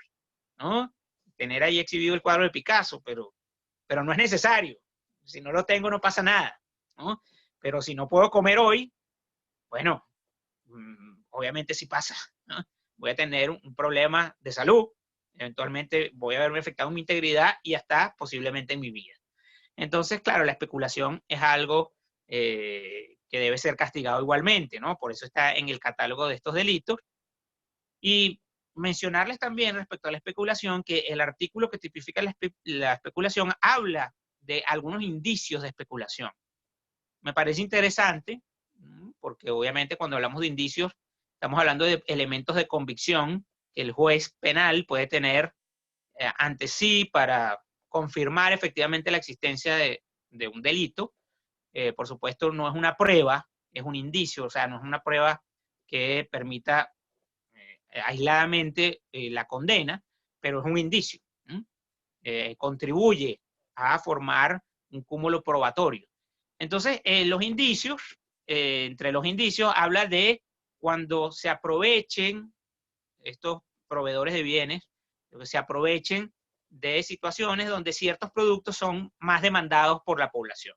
¿no? Tener ahí exhibido el cuadro de Picasso, pero no es necesario. Si no lo tengo, no pasa nada, ¿no? Pero si no puedo comer hoy, bueno, obviamente sí pasa, ¿no? Voy a tener un problema de salud, eventualmente voy a verme afectado en mi integridad y hasta posiblemente en mi vida. Entonces, claro, la especulación es algo que debe ser castigado igualmente, ¿no? Por eso está en el catálogo de estos delitos. Y mencionarles también respecto a la especulación que el artículo que tipifica la especulación habla de algunos indicios de especulación. Me parece interesante, porque obviamente cuando hablamos de indicios, estamos hablando de elementos de convicción que el juez penal puede tener ante sí para confirmar efectivamente la existencia de un delito. Por supuesto, no es una prueba, es un indicio, o sea, no es una prueba que permita aisladamente la condena, pero es un indicio. Contribuye a formar un cúmulo probatorio. Entonces, los indicios, entre los indicios, habla de cuando se aprovechen estos proveedores de bienes, que se aprovechen de situaciones donde ciertos productos son más demandados por la población.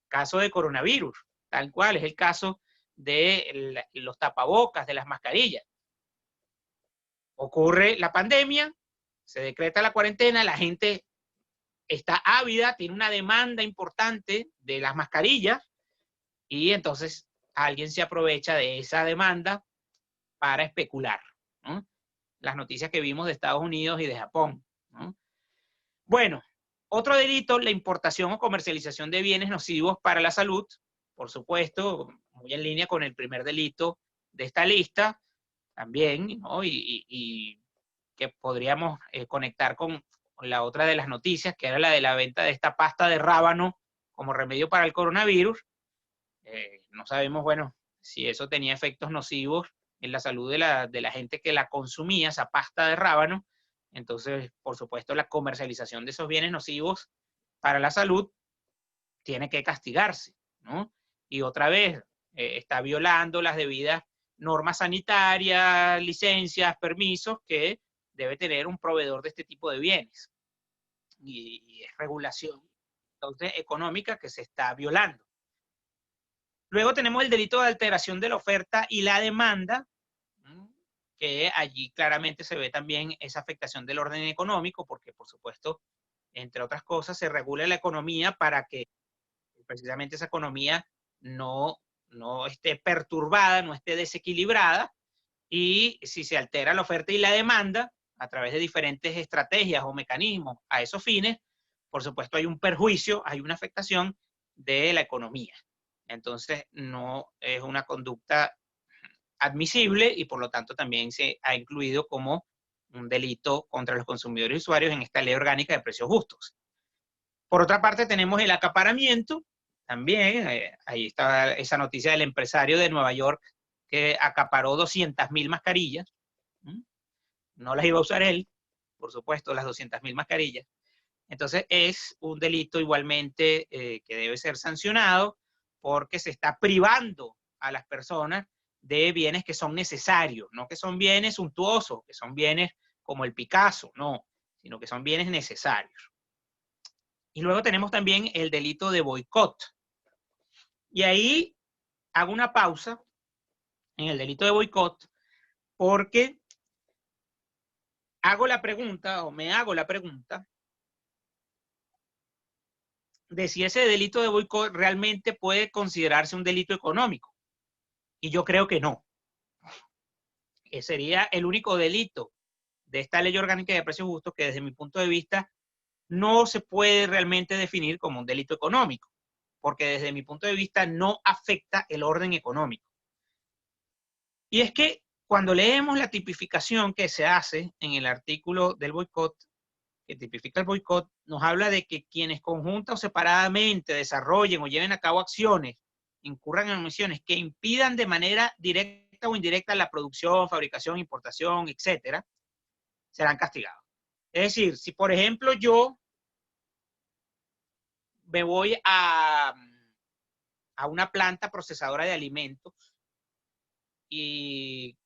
Caso de coronavirus, tal cual es el caso de los tapabocas, de las mascarillas. Ocurre la pandemia, se decreta la cuarentena, la gente está ávida, tiene una demanda importante de las mascarillas, y entonces alguien se aprovecha de esa demanda para especular, ¿no? Las noticias que vimos de Estados Unidos y de Japón, ¿no? Bueno, Otro delito, la importación o comercialización de bienes nocivos para la salud, por supuesto, muy en línea con el primer delito de esta lista, también, ¿no? Y que podríamos conectar con la otra de las noticias, que era la de la venta de esta pasta de rábano como remedio para el coronavirus. No sabemos, bueno, si eso tenía efectos nocivos en la salud de la gente que la consumía, esa pasta de rábano. Entonces, por supuesto, la comercialización de esos bienes nocivos para la salud tiene que castigarse, ¿no? Y otra vez, está violando las debidas normas sanitarias, licencias, permisos que debe tener un proveedor de este tipo de bienes. Y es regulación, entonces, económica que se está violando. Luego tenemos el delito de alteración de la oferta y la demanda, que allí claramente se ve también esa afectación del orden económico, porque por supuesto, entre otras cosas, se regula la economía para que precisamente esa economía no esté perturbada, no esté desequilibrada, y si se altera la oferta y la demanda a través de diferentes estrategias o mecanismos a esos fines, por supuesto hay un perjuicio, hay una afectación de la economía. Entonces no es una conducta admisible y por lo tanto también se ha incluido como un delito contra los consumidores y usuarios en esta ley orgánica de precios justos. Por otra parte tenemos el acaparamiento, también, ahí está esa noticia del empresario de Nueva York que acaparó 200.000 mascarillas. No las iba a usar él, por supuesto, las 200.000 mascarillas. Entonces es un delito igualmente que debe ser sancionado porque se está privando a las personas de bienes que son necesarios, no que son bienes suntuosos, que son bienes como el Picasso, no, sino que son bienes necesarios. Y luego tenemos también el delito de boicot. Y ahí hago una pausa en el delito de boicot porque hago la pregunta, o me hago la pregunta, de si ese delito de boicot realmente puede considerarse un delito económico. Y yo creo que no. Que sería el único delito de esta ley orgánica de precios justos que desde mi punto de vista no se puede realmente definir como un delito económico, porque desde mi punto de vista no afecta el orden económico. Y es que cuando leemos la tipificación que se hace en el artículo del boicot, que tipifica el boicot, nos habla de que quienes conjunta o separadamente desarrollen o lleven a cabo acciones, incurran en omisiones que impidan de manera directa o indirecta la producción, fabricación, importación, etcétera, serán castigados. Es decir, si por ejemplo yo me voy a una planta procesadora de alimentos y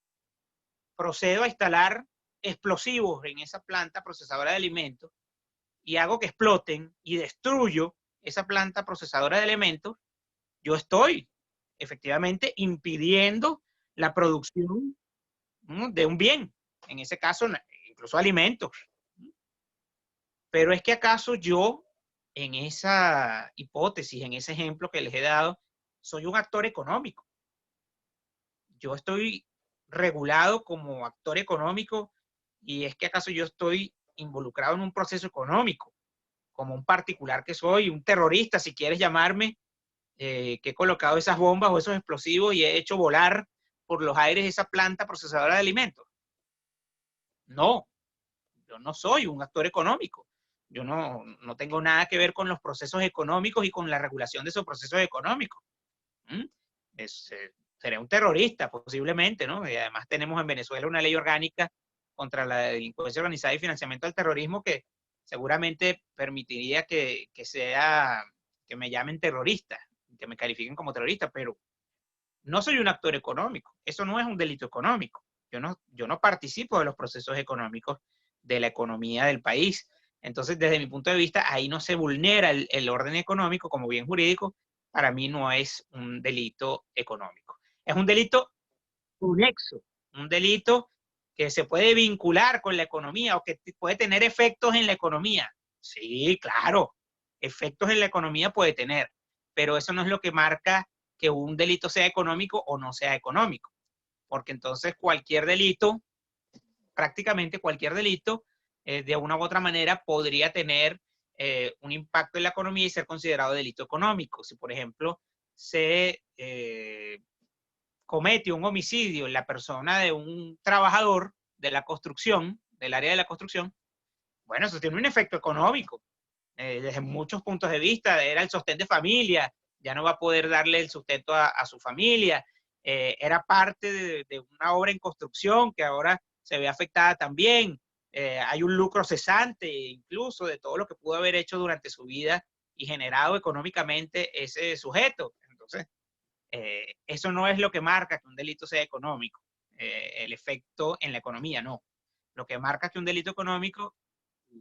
procedo a instalar explosivos en esa planta procesadora de alimentos y hago que exploten y destruyo esa planta procesadora de alimentos, yo estoy efectivamente impidiendo la producción, ¿no?, de un bien, en ese caso incluso alimentos. Pero es que acaso yo, en esa hipótesis, en ese ejemplo que les he dado, soy un actor económico. Yo estoy regulado como actor económico y es que acaso yo estoy involucrado en un proceso económico, como un particular que soy, un terrorista, si quieres llamarme, que he colocado esas bombas o esos explosivos y he hecho volar por los aires esa planta procesadora de alimentos. No, yo no soy un actor económico. Yo no tengo nada que ver con los procesos económicos y con la regulación de esos procesos económicos. Seré un terrorista posiblemente, ¿no? Y además tenemos en Venezuela una ley orgánica contra la delincuencia organizada y financiamiento al terrorismo que seguramente permitiría que me llamen terrorista, que me califiquen como terrorista, pero no soy un actor económico. Eso no es un delito económico. Yo no participo de los procesos económicos de la economía del país. Entonces, desde mi punto de vista, ahí no se vulnera el orden económico como bien jurídico. Para mí no es un delito económico. Es un delito conexo, un delito que se puede vincular con la economía o que puede tener efectos en la economía. Sí, claro, efectos en la economía puede tener, pero eso no es lo que marca que un delito sea económico o no sea económico, porque entonces cualquier delito, prácticamente cualquier delito, de una u otra manera podría tener un impacto en la economía y ser considerado delito económico. Si, por ejemplo, se comete un homicidio en la persona de un trabajador de la construcción, del área de la construcción, bueno, eso tiene un efecto económico. Desde muchos puntos de vista, era el sostén de familia, ya no va a poder darle el sustento a su familia, era parte de una obra en construcción que ahora se ve afectada también, hay un lucro cesante incluso de todo lo que pudo haber hecho durante su vida y generado económicamente ese sujeto. Entonces, eso no es lo que marca que un delito sea económico, el efecto en la economía, no. Lo que marca que un delito económico,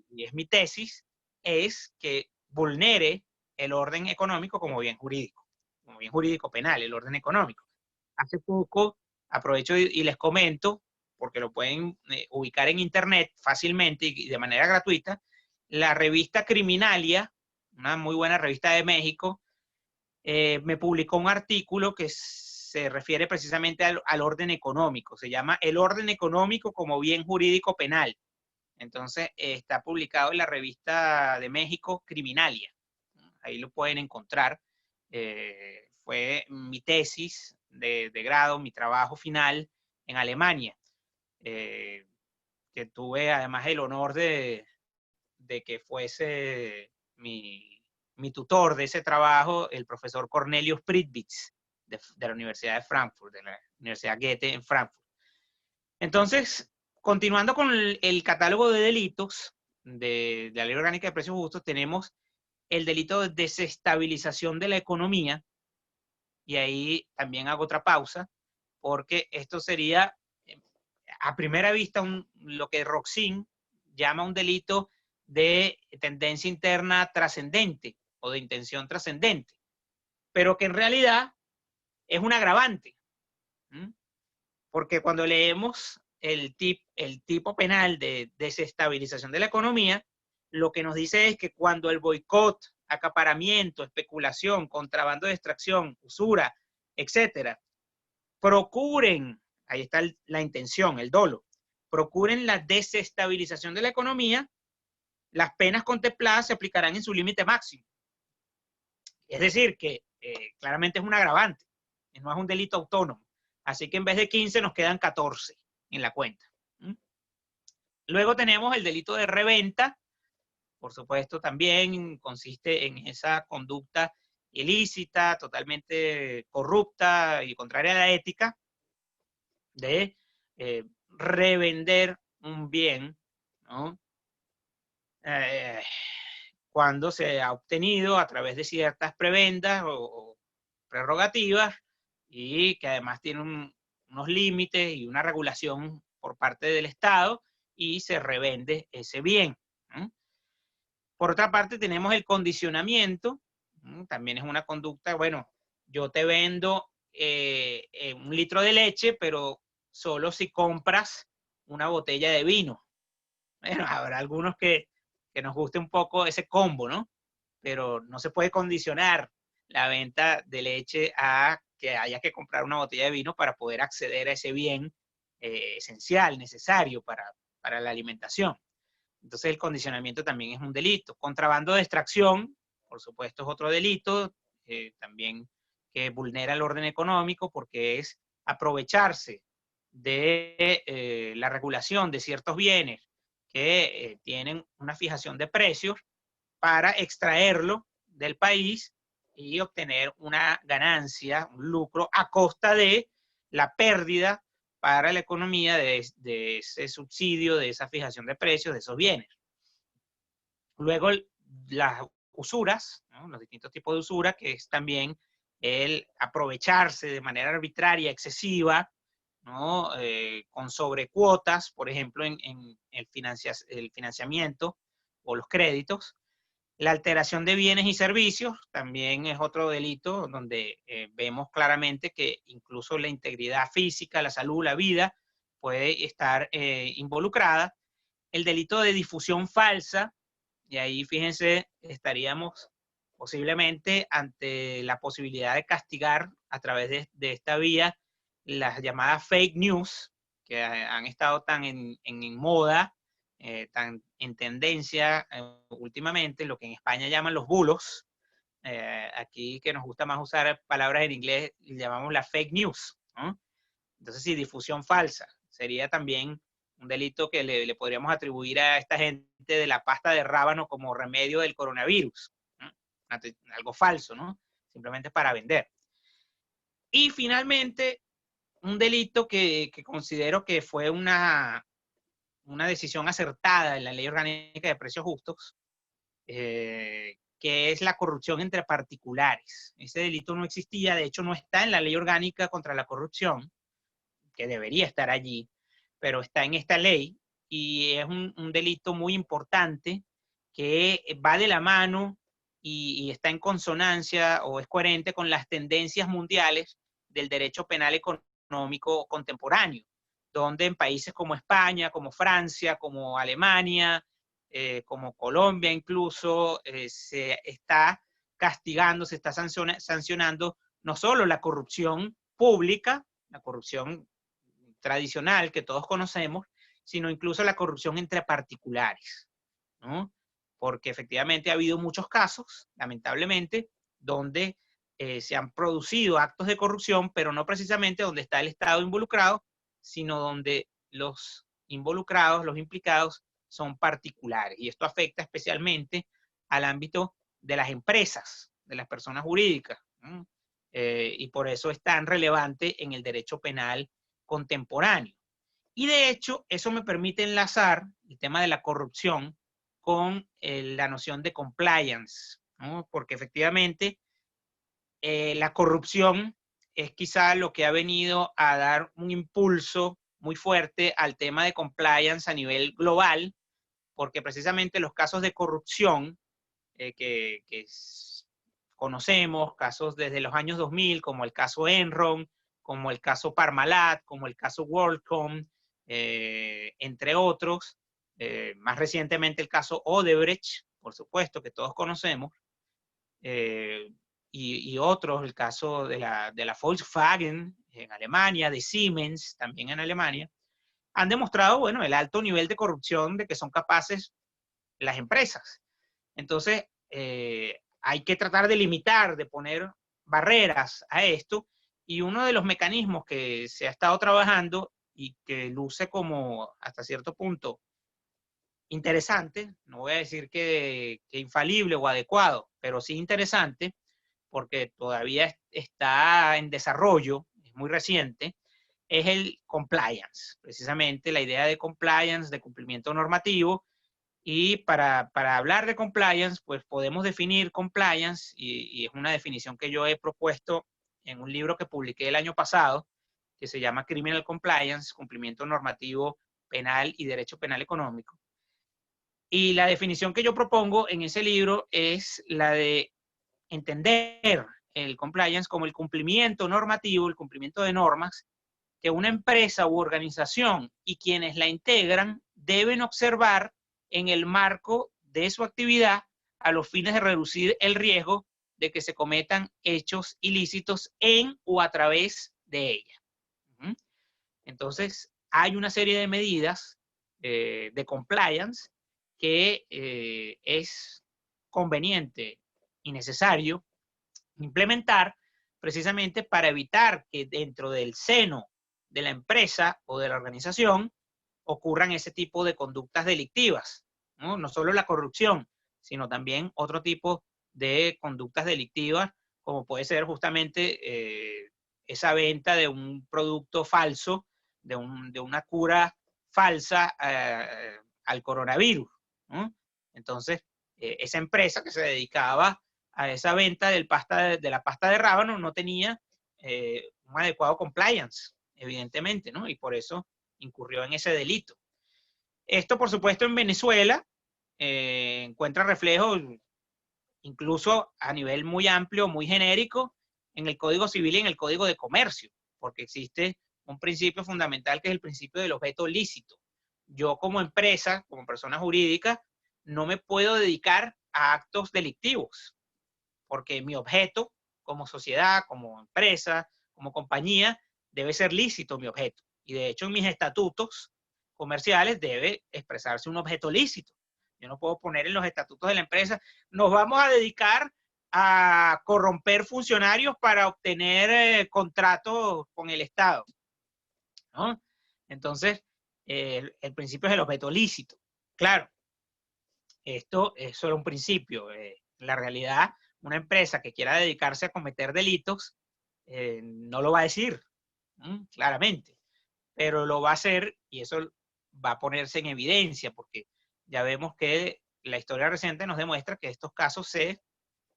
y es mi tesis, es que vulnere el orden económico como bien jurídico penal, el orden económico. Hace poco, aprovecho y les comento, porque lo pueden ubicar en internet fácilmente y de manera gratuita, la revista Criminalia, una muy buena revista de México, me publicó un artículo que se refiere precisamente al orden económico. Se llama El orden económico como bien jurídico penal. Entonces, está publicado en la revista de México Criminalia. Ahí lo pueden encontrar. Fue mi tesis de grado, mi trabajo final en Alemania, que tuve además el honor de que fuese mi tutor de ese trabajo, el profesor Cornelius Prittwitz, de la Universidad de Frankfurt, de la Universidad Goethe en Frankfurt. Entonces, continuando con el catálogo de delitos de la Ley Orgánica de Precios Justos, tenemos el delito de desestabilización de la economía, y ahí también hago otra pausa, porque esto sería, a primera vista, lo que Roxin llama un delito de tendencia interna trascendente o de intención trascendente, pero que en realidad es un agravante, porque cuando leemos el tipo penal de desestabilización de la economía, lo que nos dice es que cuando el boicot, acaparamiento, especulación, contrabando de extracción, usura, etcétera, procuren, ahí está la intención, el dolo, procuren la desestabilización de la economía, las penas contempladas se aplicarán en su límite máximo. Es decir, que claramente es un agravante, no es un delito autónomo. Así que en vez de 15 nos quedan 14 en la cuenta. Luego tenemos el delito de reventa. Por supuesto, también consiste en esa conducta ilícita, totalmente corrupta y contraria a la ética, de revender un bien, ¿no? Cuando se ha obtenido a través de ciertas prebendas o prerrogativas, y que además tiene unos límites y una regulación por parte del Estado, y se revende ese bien. Por otra parte, tenemos el condicionamiento. También es una conducta, bueno, yo te vendo 1 litro de leche, pero solo si compras una botella de vino. Bueno, habrá algunos que nos guste un poco ese combo, ¿no? Pero no se puede condicionar la venta de leche a que haya que comprar una botella de vino para poder acceder a ese bien esencial, necesario para la alimentación. Entonces el condicionamiento también es un delito. Contrabando de extracción, por supuesto, es otro delito, también que vulnera el orden económico, porque es aprovecharse de la regulación de ciertos bienes que tienen una fijación de precios para extraerlo del país y obtener una ganancia, un lucro, a costa de la pérdida para la economía de ese subsidio, de esa fijación de precios, de esos bienes. Luego, las usuras, ¿no? Los distintos tipos de usura, que es también el aprovecharse de manera arbitraria, excesiva, ¿no? Con sobrecuotas, por ejemplo, en el financiamiento o los créditos. La alteración de bienes y servicios también es otro delito donde vemos claramente que incluso la integridad física, la salud, la vida puede estar involucrada. El delito de difusión falsa, y ahí fíjense, estaríamos posiblemente ante la posibilidad de castigar a través de esta vía las llamadas fake news, que han estado tan en moda tan en tendencia últimamente, lo que en España llaman los bulos. Aquí que nos gusta más usar palabras en inglés, llamamos la fake news, ¿no? Entonces, sí, difusión falsa sería también un delito que le podríamos atribuir a esta gente de la pasta de rábano como remedio del coronavirus, ¿no? Algo falso, ¿no? Simplemente para vender. Y finalmente, un delito que considero que fue una decisión acertada en la Ley Orgánica de Precios Justos, que es la corrupción entre particulares. Ese delito no existía, de hecho no está en la Ley Orgánica contra la Corrupción, que debería estar allí, pero está en esta ley y es un delito muy importante que va de la mano y está en consonancia o es coherente con las tendencias mundiales del derecho penal económico contemporáneo, donde en países como España, como Francia, como Alemania, como Colombia incluso, se está castigando, se está sancionando no solo la corrupción pública, la corrupción tradicional que todos conocemos, sino incluso la corrupción entre particulares, ¿no? Porque efectivamente ha habido muchos casos, lamentablemente, donde se han producido actos de corrupción, pero no precisamente donde está el Estado involucrado, sino donde los involucrados, los implicados, son particulares. Y esto afecta especialmente al ámbito de las empresas, de las personas jurídicas, ¿no? Y por eso es tan relevante en el derecho penal contemporáneo. Y de hecho, eso me permite enlazar el tema de la corrupción con la noción de compliance, ¿no? Porque efectivamente la corrupción es quizá lo que ha venido a dar un impulso muy fuerte al tema de compliance a nivel global, porque precisamente los casos de corrupción que conocemos, casos desde los años 2000, como el caso Enron, como el caso Parmalat, como el caso WorldCom, entre otros, más recientemente el caso Odebrecht, por supuesto, que todos conocemos, y otros, el caso de la Volkswagen en Alemania, de Siemens también en Alemania, han demostrado, bueno, el alto nivel de corrupción de que son capaces las empresas. Entonces, hay que tratar de limitar, de poner barreras a esto, y uno de los mecanismos que se ha estado trabajando y que luce como hasta cierto punto interesante, no voy a decir que infalible o adecuado, pero sí interesante, porque todavía está en desarrollo, es muy reciente, es el compliance, precisamente la idea de compliance, de cumplimiento normativo. Y para hablar de compliance, pues podemos definir compliance, y es una definición que yo he propuesto en un libro que publiqué el año pasado, que se llama Criminal Compliance, cumplimiento normativo penal y derecho penal económico. Y la definición que yo propongo en ese libro es la de entender el compliance como el cumplimiento normativo, el cumplimiento de normas que una empresa u organización y quienes la integran deben observar en el marco de su actividad a los fines de reducir el riesgo de que se cometan hechos ilícitos en o a través de ella. Entonces, hay una serie de medidas de compliance que es conveniente y necesario implementar precisamente para evitar que dentro del seno de la empresa o de la organización ocurran ese tipo de conductas delictivas, ¿no? No solo la corrupción, sino también otro tipo de conductas delictivas, como puede ser justamente esa venta de un producto falso, de una cura falsa al coronavirus, ¿no? Entonces, esa empresa que se dedicaba a esa venta de la pasta de rábano no tenía un adecuado compliance, evidentemente, ¿no? Y por eso incurrió en ese delito. Esto, por supuesto, en Venezuela encuentra reflejo incluso a nivel muy amplio, muy genérico, en el Código Civil y en el Código de Comercio, porque existe un principio fundamental que es el principio del objeto lícito. Yo como empresa, como persona jurídica, no me puedo dedicar a actos delictivos, porque mi objeto como sociedad, como empresa, como compañía, debe ser lícito mi objeto. Y de hecho en mis estatutos comerciales debe expresarse un objeto lícito. Yo no puedo poner en los estatutos de la empresa, nos vamos a dedicar a corromper funcionarios para obtener contratos con el Estado, ¿no? Entonces, el principio es el objeto lícito. Claro, esto es solo un principio. En la realidad, una empresa que quiera dedicarse a cometer delitos no lo va a decir, claramente, pero lo va a hacer y eso va a ponerse en evidencia porque ya vemos que la historia reciente nos demuestra que estos casos se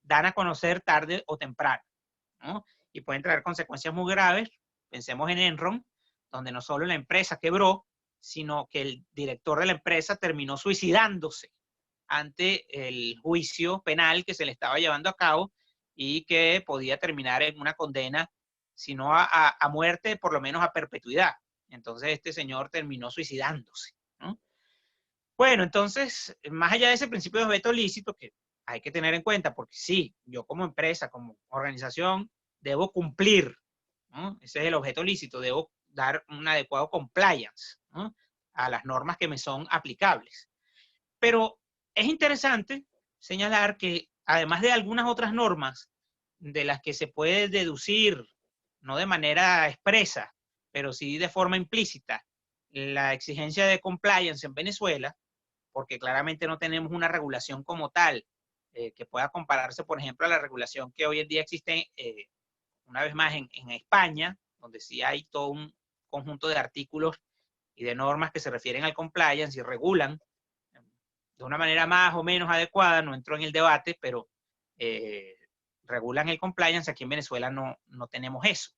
dan a conocer tarde o temprano, ¿no? Y pueden traer consecuencias muy graves. Pensemos en Enron, donde no solo la empresa quebró, sino que el director de la empresa terminó suicidándose ante el juicio penal que se le estaba llevando a cabo y que podía terminar en una condena, si no a muerte, por lo menos a perpetuidad. Entonces este señor terminó suicidándose, ¿no? Bueno, entonces, más allá de ese principio de objeto lícito que hay que tener en cuenta, porque sí, yo como empresa, como organización, debo cumplir, ¿no? Ese es el objeto lícito, debo dar un adecuado compliance, ¿no?, a las normas que me son aplicables. Pero es interesante señalar que además de algunas otras normas de las que se puede deducir, no de manera expresa, pero sí de forma implícita, la exigencia de compliance en Venezuela, porque claramente no tenemos una regulación como tal que pueda compararse, por ejemplo, a la regulación que hoy en día existe, una vez más, en España, donde sí hay todo un conjunto de artículos y de normas que se refieren al compliance y regulan de una manera más o menos adecuada, no entro en el debate, pero regulan el compliance. Aquí en Venezuela no tenemos eso.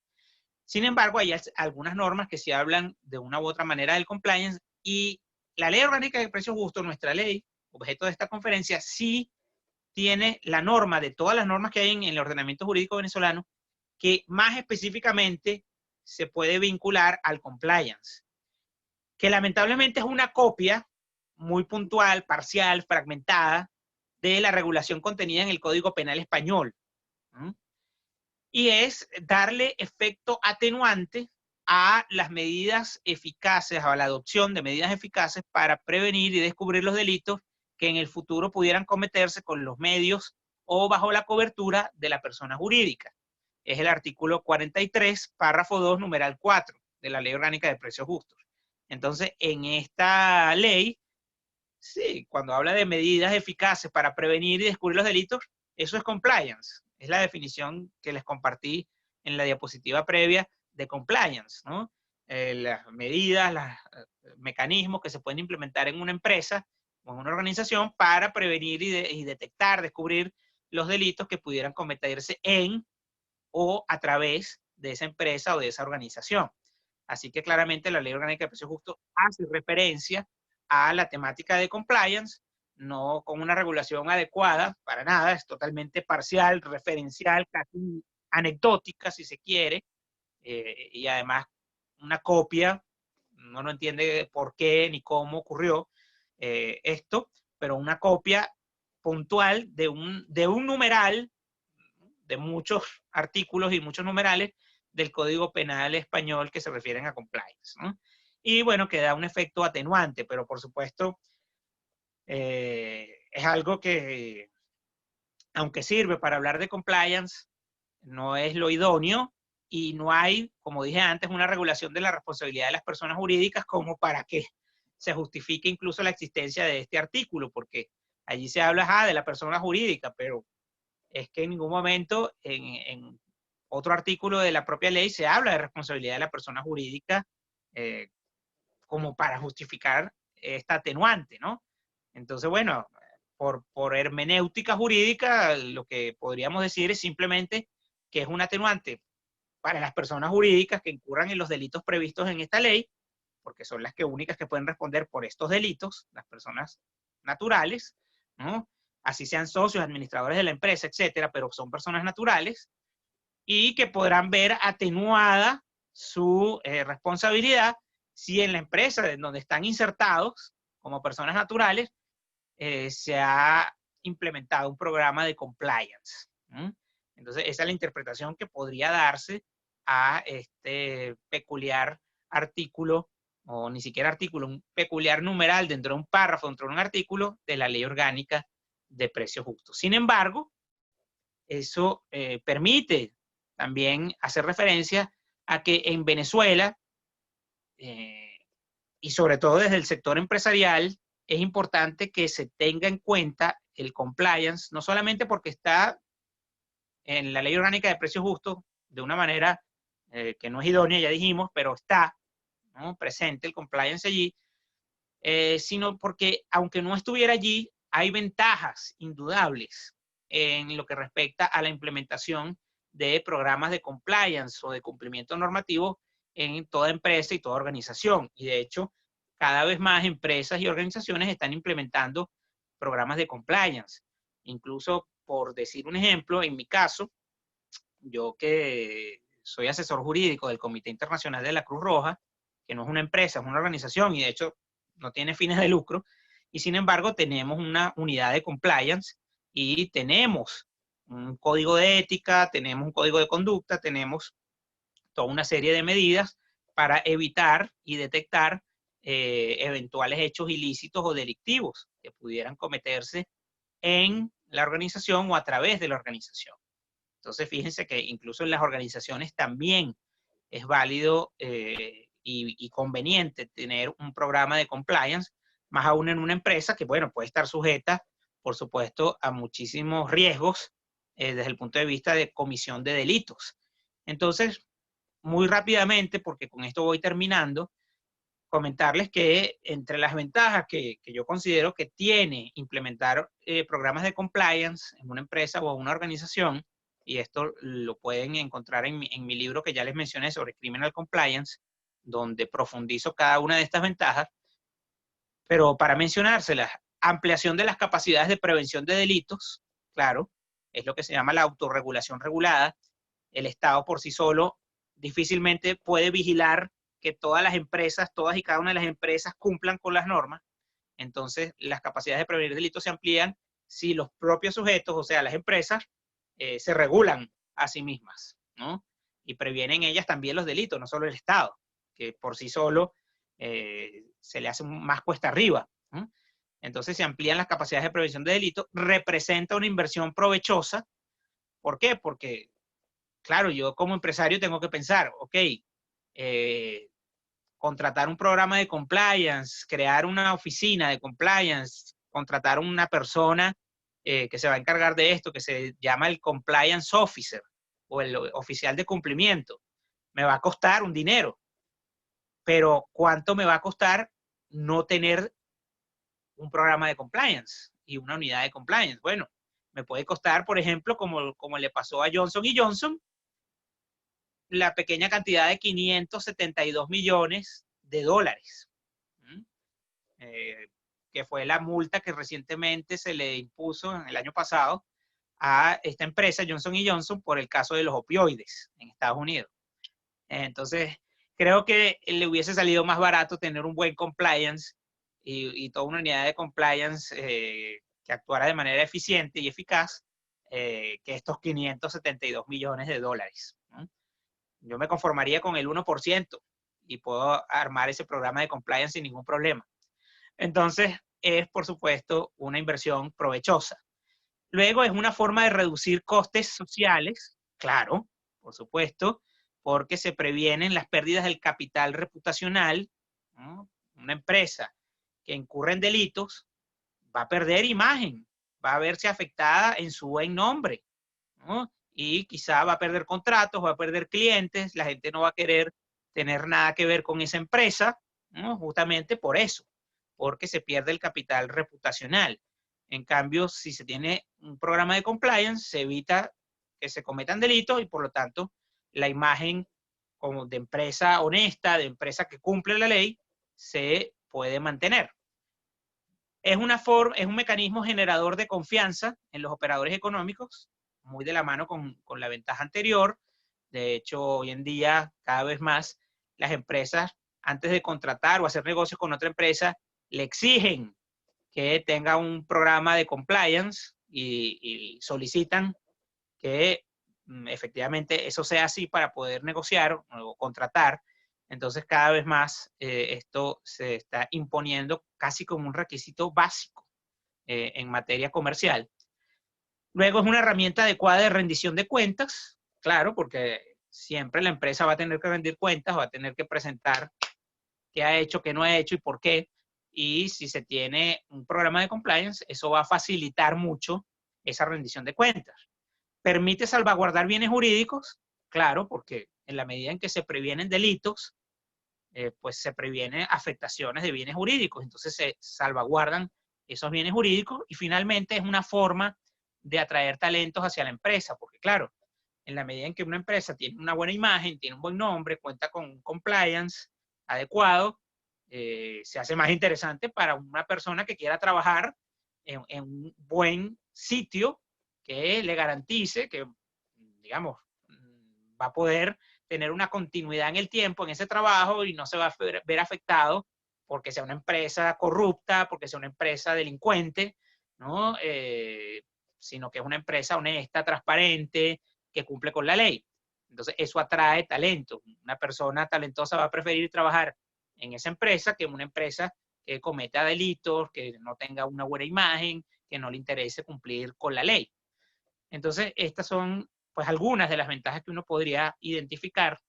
Sin embargo, hay algunas normas que sí hablan de una u otra manera del compliance y la Ley Orgánica de Precios Justos, nuestra ley, objeto de esta conferencia, sí tiene la norma de todas las normas que hay en el ordenamiento jurídico venezolano que más específicamente se puede vincular al compliance, que lamentablemente es una copia muy puntual, parcial, fragmentada de la regulación contenida en el Código Penal español. Y es darle efecto atenuante a las medidas eficaces, a la adopción de medidas eficaces para prevenir y descubrir los delitos que en el futuro pudieran cometerse con los medios o bajo la cobertura de la persona jurídica. Es el artículo 43, párrafo 2, numeral 4 de la Ley Orgánica de Precios Justos. Entonces, en esta ley, sí, cuando habla de medidas eficaces para prevenir y descubrir los delitos, eso es compliance. Es la definición que les compartí en la diapositiva previa de compliance, ¿no? Las medidas, los mecanismos que se pueden implementar en una empresa o en una organización para prevenir y detectar, descubrir los delitos que pudieran cometerse en o a través de esa empresa o de esa organización. Así que claramente la Ley Orgánica de Precios Justos hace referencia a la temática de compliance, no con una regulación adecuada, para nada, es totalmente parcial, referencial, casi anecdótica, si se quiere, y además una copia, uno no entiende por qué ni cómo ocurrió esto, pero una copia puntual de un numeral, de muchos artículos y muchos numerales del Código Penal español que se refieren a compliance, ¿no? Y bueno, que da un efecto atenuante, pero por supuesto es algo que, aunque sirve para hablar de compliance, no es lo idóneo y no hay, como dije antes, una regulación de la responsabilidad de las personas jurídicas como para que se justifique incluso la existencia de este artículo, porque allí se habla de la persona jurídica, pero es que en ningún momento en otro artículo de la propia ley se habla de responsabilidad de la persona jurídica como para justificar esta atenuante, ¿no? Entonces, bueno, por hermenéutica jurídica, lo que podríamos decir es simplemente que es un atenuante para las personas jurídicas que incurran en los delitos previstos en esta ley, porque son las que únicas que pueden responder por estos delitos, las personas naturales, ¿no? Así sean socios, administradores de la empresa, etcétera, pero son personas naturales y que podrán ver atenuada su responsabilidad si en la empresa en donde están insertados como personas naturales se ha implementado un programa de compliance. Entonces, esa es la interpretación que podría darse a este peculiar artículo o ni siquiera artículo, un peculiar numeral dentro de un párrafo, dentro de un artículo de la Ley Orgánica de Precios Justos. Sin embargo, eso permite también hacer referencia a que en Venezuela, y sobre todo desde el sector empresarial, es importante que se tenga en cuenta el compliance, no solamente porque está en la Ley Orgánica de Precios Justos de una manera que no es idónea, ya dijimos, pero está, ¿no?, presente el compliance allí, sino porque aunque no estuviera allí, hay ventajas indudables en lo que respecta a la implementación de programas de compliance o de cumplimiento normativo en toda empresa y toda organización. Y de hecho, cada vez más empresas y organizaciones están implementando programas de compliance. Incluso, por decir un ejemplo, en mi caso, yo que soy asesor jurídico del Comité Internacional de la Cruz Roja, que no es una empresa, es una organización y de hecho no tiene fines de lucro, y sin embargo tenemos una unidad de compliance y tenemos un código de ética, tenemos un código de conducta, tenemos toda una serie de medidas para evitar y detectar eventuales hechos ilícitos o delictivos que pudieran cometerse en la organización o a través de la organización. Entonces, fíjense que incluso en las organizaciones también es válido y conveniente tener un programa de compliance, más aún en una empresa que, bueno, puede estar sujeta, por supuesto, a muchísimos riesgos desde el punto de vista de comisión de delitos. Entonces, muy rápidamente, porque con esto voy terminando, comentarles que entre las ventajas que yo considero que tiene implementar programas de compliance en una empresa o una organización, y esto lo pueden encontrar en mi libro que ya les mencioné sobre Criminal Compliance, donde profundizo cada una de estas ventajas, pero para mencionárselas, ampliación de las capacidades de prevención de delitos, claro, es lo que se llama la autorregulación regulada. El Estado por sí solo difícilmente puede vigilar que todas las empresas, todas y cada una de las empresas cumplan con las normas. Entonces, las capacidades de prevenir delitos se amplían si los propios sujetos, o sea, las empresas, se regulan a sí mismas, ¿no? Y previenen ellas también los delitos, no solo el Estado, que por sí solo se le hace más cuesta arriba, ¿no? Entonces, se amplían las capacidades de prevención de delitos, representa una inversión provechosa. ¿Por qué? Porque, claro, yo como empresario tengo que pensar, ok, contratar un programa de compliance, crear una oficina de compliance, contratar una persona que se va a encargar de esto, que se llama el compliance officer o el oficial de cumplimiento. Me va a costar un dinero, pero ¿cuánto me va a costar no tener un programa de compliance y una unidad de compliance? Bueno, me puede costar, por ejemplo, como le pasó a Johnson & Johnson, la pequeña cantidad de 572 millones de dólares, que fue la multa que recientemente se le impuso en el año pasado a esta empresa Johnson & Johnson por el caso de los opioides en Estados Unidos. Entonces, creo que le hubiese salido más barato tener un buen compliance y toda una unidad de compliance que actuara de manera eficiente y eficaz que estos 572 millones de dólares, ¿no? Yo me conformaría con el 1% y puedo armar ese programa de compliance sin ningún problema. Entonces, es, por supuesto, una inversión provechosa. Luego, es una forma de reducir costes sociales, claro, por supuesto, porque se previenen las pérdidas del capital reputacional, ¿no? Una empresa que incurre en delitos va a perder imagen, va a verse afectada en su buen nombre, ¿no? Y quizá va a perder contratos, va a perder clientes, la gente no va a querer tener nada que ver con esa empresa, ¿no? Justamente por eso, porque se pierde el capital reputacional. En cambio, si se tiene un programa de compliance, se evita que se cometan delitos y por lo tanto la imagen como de empresa honesta, de empresa que cumple la ley, se puede mantener. Es un mecanismo generador de confianza en los operadores económicos, muy de la mano con la ventaja anterior. De hecho, hoy en día, cada vez más, las empresas, antes de contratar o hacer negocios con otra empresa, le exigen que tenga un programa de compliance y solicitan que efectivamente eso sea así para poder negociar o contratar. Entonces, cada vez más esto se está imponiendo casi como un requisito básico en materia comercial. Luego es una herramienta adecuada de rendición de cuentas, claro, porque siempre la empresa va a tener que rendir cuentas, va a tener que presentar qué ha hecho, qué no ha hecho y por qué. Y si se tiene un programa de compliance, eso va a facilitar mucho esa rendición de cuentas. ¿Permite salvaguardar bienes jurídicos? Claro, porque en la medida en que se previenen delitos, pues se previenen afectaciones de bienes jurídicos. Entonces se salvaguardan esos bienes jurídicos y finalmente es una forma de atraer talentos hacia la empresa, porque claro, en la medida en que una empresa tiene una buena imagen, tiene un buen nombre, cuenta con un compliance adecuado, se hace más interesante para una persona que quiera trabajar en un buen sitio que le garantice que, digamos, va a poder tener una continuidad en el tiempo en ese trabajo y no se va a ver afectado porque sea una empresa corrupta, porque sea una empresa delincuente, ¿no? Sino que es una empresa honesta, transparente, que cumple con la ley. Entonces, eso atrae talento. Una persona talentosa va a preferir trabajar en esa empresa que en una empresa que cometa delitos, que no tenga una buena imagen, que no le interese cumplir con la ley. Entonces, estas son pues algunas de las ventajas que uno podría identificar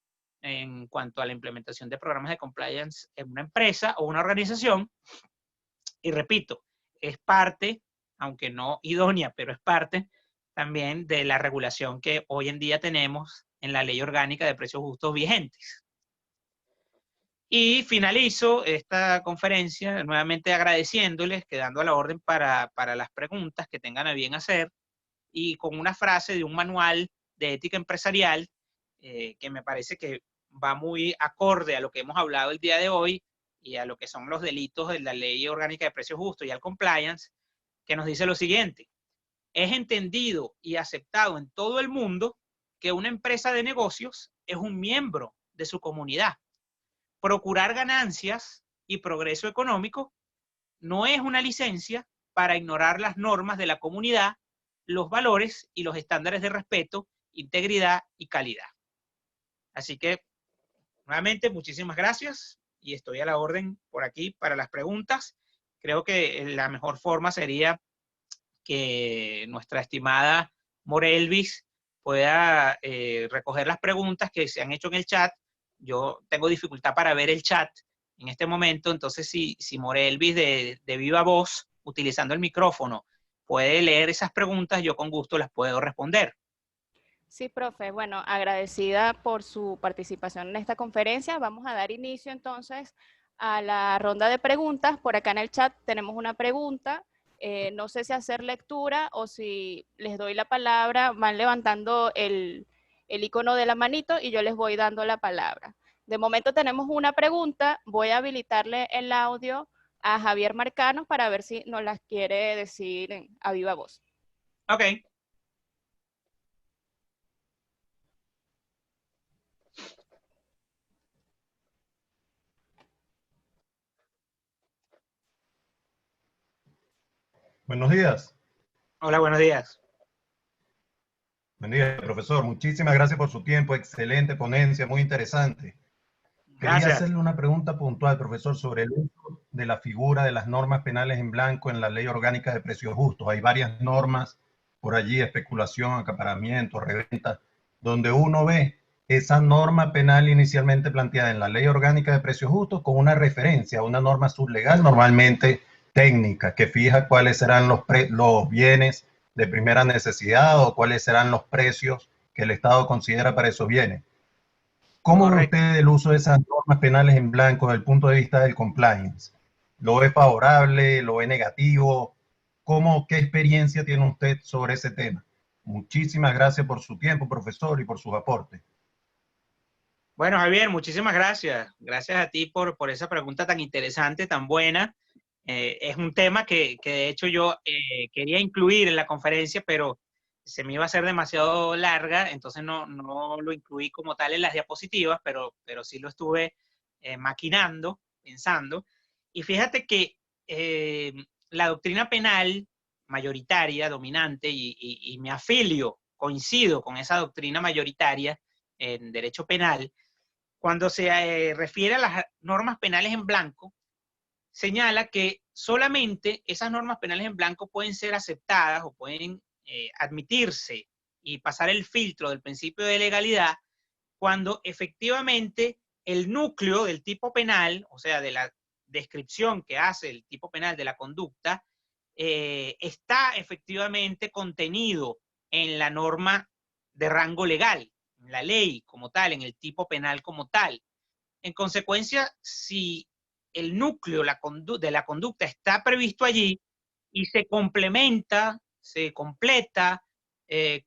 en cuanto a la implementación de programas de compliance en una empresa o una organización. Y repito, es parte, aunque no idónea, pero es parte también de la regulación que hoy en día tenemos en la Ley Orgánica de Precios Justos vigentes. Y finalizo esta conferencia nuevamente agradeciéndoles, quedando a la orden para las preguntas que tengan a bien hacer, y con una frase de un manual de ética empresarial que me parece que va muy acorde a lo que hemos hablado el día de hoy y a lo que son los delitos de la Ley Orgánica de Precios Justos y al compliance, que nos dice lo siguiente: es entendido y aceptado en todo el mundo que una empresa de negocios es un miembro de su comunidad. Procurar ganancias y progreso económico no es una licencia para ignorar las normas de la comunidad, los valores y los estándares de respeto, integridad y calidad. Así que, nuevamente, muchísimas gracias y estoy a la orden por aquí para las preguntas. Creo que la mejor forma sería que nuestra estimada Morelvis pueda recoger las preguntas que se han hecho en el chat. Yo tengo dificultad para ver el chat en este momento, entonces si Morelvis de viva voz, utilizando el micrófono, puede leer esas preguntas, yo con gusto las puedo responder. Sí, profe. Bueno, agradecida por su participación en esta conferencia. Vamos a dar inicio entonces a la ronda de preguntas. Por acá en el chat tenemos una pregunta. No sé si hacer lectura o si les doy la palabra, van levantando el icono de la manito y yo les voy dando la palabra. De momento tenemos una pregunta. Voy a habilitarle el audio a Javier Marcano para ver si nos las quiere decir a viva voz. Ok. Buenos días. Hola, buenos días. Buen día, profesor. Muchísimas gracias por su tiempo. Excelente ponencia, muy interesante. Quería Gracias. hacerle una pregunta puntual, profesor, sobre el uso de la figura de las normas penales en blanco en la Ley Orgánica de Precios Justos. Hay varias normas por allí, especulación, acaparamiento, reventa, donde uno ve esa norma penal inicialmente planteada en la Ley Orgánica de Precios Justos con una referencia a una norma sublegal, normalmente técnica, que fija cuáles serán los bienes de primera necesidad o cuáles serán los precios que el Estado considera para esos bienes. ¿Cómo ve Correcto. usted el uso de esas normas penales en blanco desde el punto de vista del compliance? ¿Lo ve favorable? ¿Lo ve negativo? ¿Qué experiencia tiene usted sobre ese tema? Muchísimas gracias por su tiempo, profesor, y por sus aportes. Bueno, Javier, muchísimas gracias. Gracias a ti por esa pregunta tan interesante, tan buena. Es un tema que de hecho yo quería incluir en la conferencia, pero se me iba a hacer demasiado larga, entonces no lo incluí como tal en las diapositivas, pero sí lo estuve maquinando, pensando. Y fíjate que la doctrina penal mayoritaria, dominante, y me afilio, coincido con esa doctrina mayoritaria en derecho penal, cuando se refiere a las normas penales en blanco, señala que solamente esas normas penales en blanco pueden ser aceptadas o pueden admitirse y pasar el filtro del principio de legalidad cuando efectivamente el núcleo del tipo penal, o sea, de la descripción que hace el tipo penal de la conducta, está efectivamente contenido en la norma de rango legal, en la ley como tal, en el tipo penal como tal. En consecuencia, si el núcleo de la conducta está previsto allí y se complementa, se completa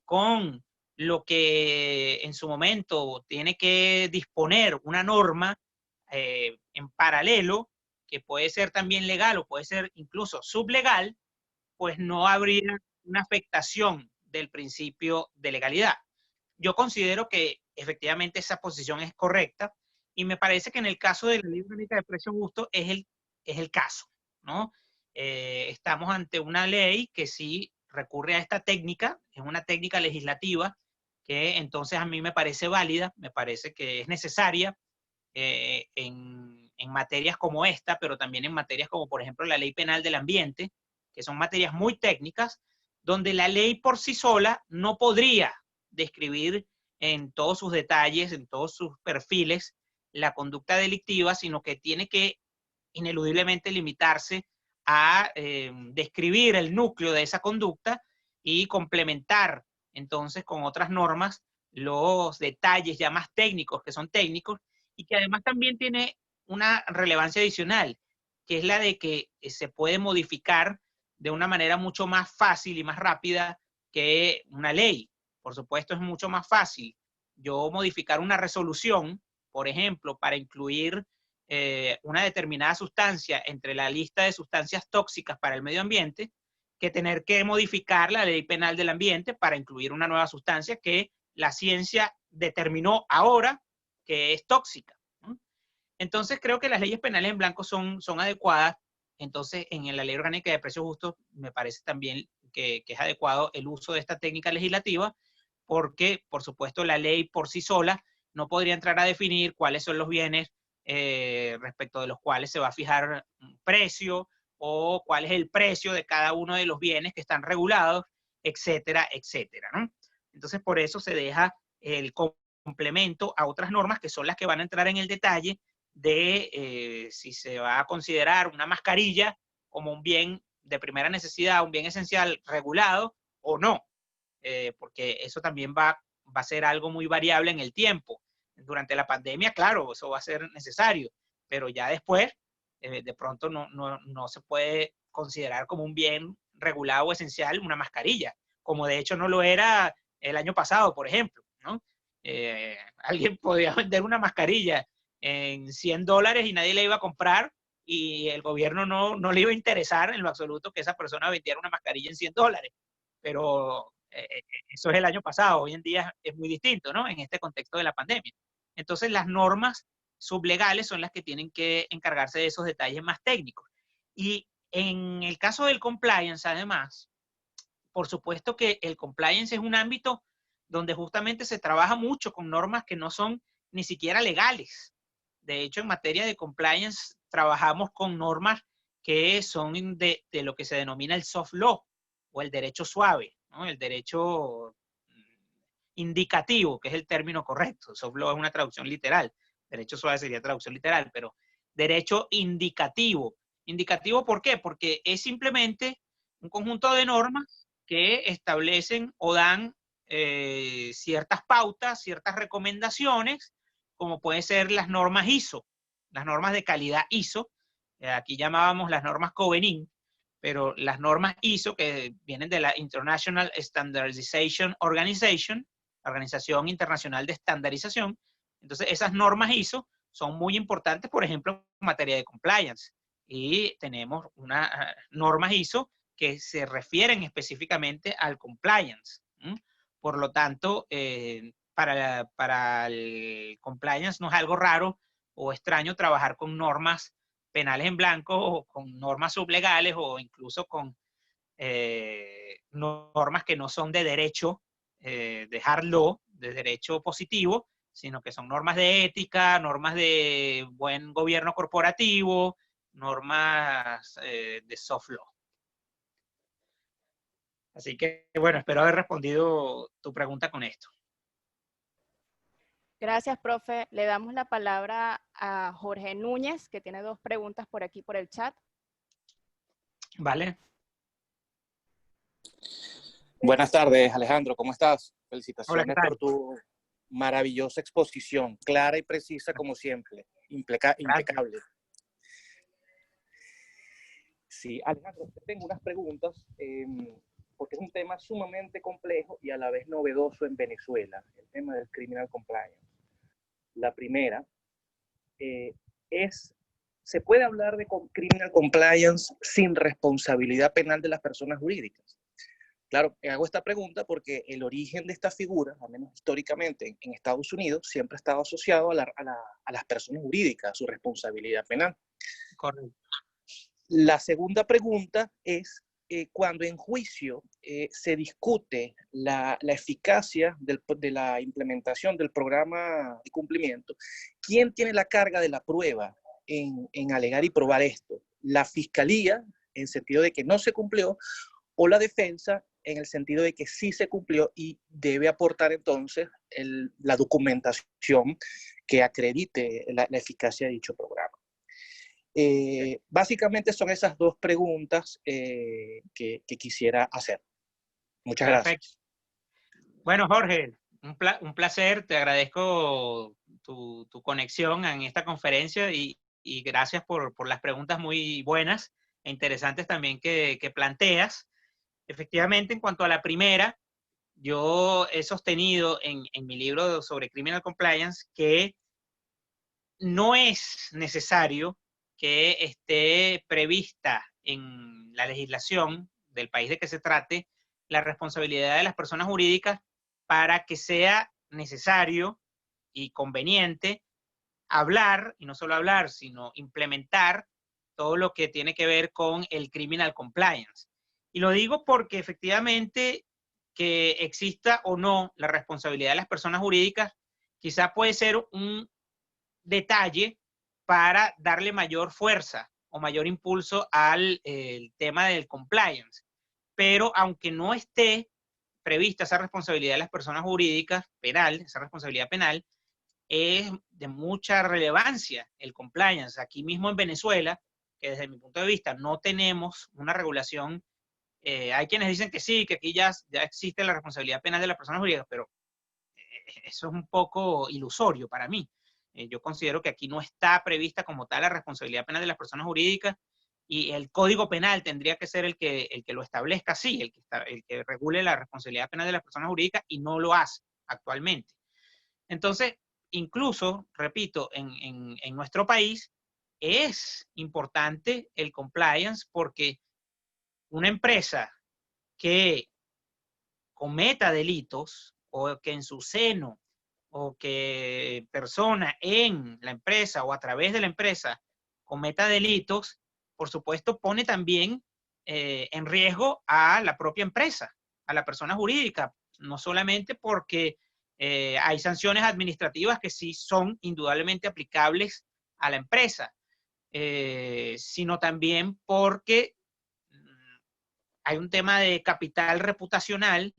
con lo que en su momento tiene que disponer una norma en paralelo, que puede ser también legal o puede ser incluso sublegal, pues no habría una afectación del principio de legalidad. Yo considero que efectivamente esa posición es correcta y me parece que en el caso de la Ley Orgánica de Precios Justos es el caso, ¿no? Estamos ante una ley que sí recurre a esta técnica, es una técnica legislativa que entonces a mí me parece válida, me parece que es necesaria en materias como esta, pero también en materias como por ejemplo la Ley Penal del Ambiente, que son materias muy técnicas, donde la ley por sí sola no podría describir en todos sus detalles, en todos sus perfiles, la conducta delictiva, sino que tiene que ineludiblemente limitarse a describir el núcleo de esa conducta y complementar entonces con otras normas los detalles ya más técnicos, que son técnicos, y que además también tiene una relevancia adicional, que es la de que se puede modificar de una manera mucho más fácil y más rápida que una ley. Por supuesto, es mucho más fácil yo modificar una resolución, por ejemplo, para incluir una determinada sustancia entre la lista de sustancias tóxicas para el medio ambiente, que tener que modificar la ley penal del ambiente para incluir una nueva sustancia que la ciencia determinó ahora que es tóxica, ¿no? Entonces creo que las leyes penales en blanco son adecuadas. Entonces en la Ley Orgánica de Precios Justos me parece también que es adecuado el uso de esta técnica legislativa, porque por supuesto la ley por sí sola no podría entrar a definir cuáles son los bienes respecto de los cuales se va a fijar un precio o cuál es el precio de cada uno de los bienes que están regulados, etcétera, etcétera, ¿no? Entonces por eso se deja el complemento a otras normas que son las que van a entrar en el detalle de si se va a considerar una mascarilla como un bien de primera necesidad, un bien esencial regulado o no, porque eso también va a ser algo muy variable en el tiempo. Durante la pandemia, claro, eso va a ser necesario, pero ya después, de pronto no se puede considerar como un bien regulado o esencial una mascarilla, como de hecho no lo era el año pasado, por ejemplo, ¿no? Alguien podía vender una mascarilla en $100 y nadie le iba a comprar y el gobierno no le iba a interesar en lo absoluto que esa persona vendiera una mascarilla en $100, pero eso es el año pasado, hoy en día es muy distinto, ¿no? En este contexto de la pandemia. Entonces las normas sublegales son las que tienen que encargarse de esos detalles más técnicos. Y en el caso del compliance, además, por supuesto que el compliance es un ámbito donde justamente se trabaja mucho con normas que no son ni siquiera legales. De hecho, en materia de compliance trabajamos con normas que son de lo que se denomina el soft law o el derecho suave, ¿no? El derecho indicativo, que es el término correcto. Soft law es una traducción literal. Derecho suave sería traducción literal, pero derecho indicativo. ¿Indicativo por qué? Porque es simplemente un conjunto de normas que establecen o dan ciertas pautas, ciertas recomendaciones, como pueden ser las normas ISO, las normas de calidad ISO. Aquí llamábamos las normas Covenin, pero las normas ISO que vienen de la International Standardization Organization, la Organización Internacional de Estandarización. Entonces, esas normas ISO son muy importantes, por ejemplo, en materia de compliance. Y tenemos unas normas ISO que se refieren específicamente al compliance. Por lo tanto, para el compliance no es algo raro o extraño trabajar con normas penales en blanco o con normas sublegales o incluso con normas que no son de derecho, de hard law, de derecho positivo, sino que son normas de ética, normas de buen gobierno corporativo, normas de soft law. Así que, bueno, espero haber respondido tu pregunta con esto. Gracias, profe. Le damos la palabra a Jorge Núñez, que tiene 2 preguntas por aquí por el chat. Vale. Buenas tardes, Alejandro. ¿Cómo estás? Hola, ¿qué Felicitaciones tal? por tu maravillosa exposición, clara y precisa como siempre, impecable. Sí, Alejandro, tengo unas preguntas, porque es un tema sumamente complejo y a la vez novedoso en Venezuela, el tema del criminal compliance. La primera es, ¿se puede hablar de criminal compliance sin responsabilidad penal de las personas jurídicas? Claro, hago esta pregunta porque el origen de esta figura, al menos históricamente en Estados Unidos, siempre ha estado asociado a las personas jurídicas, a su responsabilidad penal. Correcto. La segunda pregunta es, cuando en juicio se discute la eficacia de la implementación del programa de cumplimiento, ¿quién tiene la carga de la prueba en alegar y probar esto? ¿La fiscalía, en sentido de que no se cumplió, o la defensa, en el sentido de que sí se cumplió y debe aportar entonces la documentación que acredite la eficacia de dicho programa? Básicamente son esas 2 preguntas que quisiera hacer. Muchas gracias. Bueno, Jorge, un placer. Te agradezco tu conexión en esta conferencia y gracias por las preguntas muy buenas e interesantes también que planteas. Efectivamente, en cuanto a la primera, yo he sostenido en mi libro sobre Criminal Compliance que no es necesario que esté prevista en la legislación del país de que se trate la responsabilidad de las personas jurídicas para que sea necesario y conveniente hablar, y no solo hablar, sino implementar todo lo que tiene que ver con el criminal compliance. Y lo digo porque efectivamente que exista o no la responsabilidad de las personas jurídicas, quizá puede ser un detalle para darle mayor fuerza o mayor impulso al tema del compliance. Pero aunque no esté prevista esa responsabilidad de las personas jurídicas penal, esa responsabilidad penal, es de mucha relevancia el compliance. Aquí mismo en Venezuela, que desde mi punto de vista no tenemos una regulación, hay quienes dicen que sí, que aquí ya existe la responsabilidad penal de las personas jurídicas, pero eso es un poco ilusorio para mí. Yo considero que aquí no está prevista como tal la responsabilidad penal de las personas jurídicas y el Código Penal tendría que ser el que lo establezca así, el que regule la responsabilidad penal de las personas jurídicas y no lo hace actualmente. Entonces, incluso, repito, en nuestro país es importante el compliance porque una empresa que cometa delitos o que en su seno o que persona en la empresa o a través de la empresa cometa delitos, por supuesto pone también en riesgo a la propia empresa, a la persona jurídica, no solamente porque hay sanciones administrativas que sí son indudablemente aplicables a la empresa, sino también porque hay un tema de capital reputacional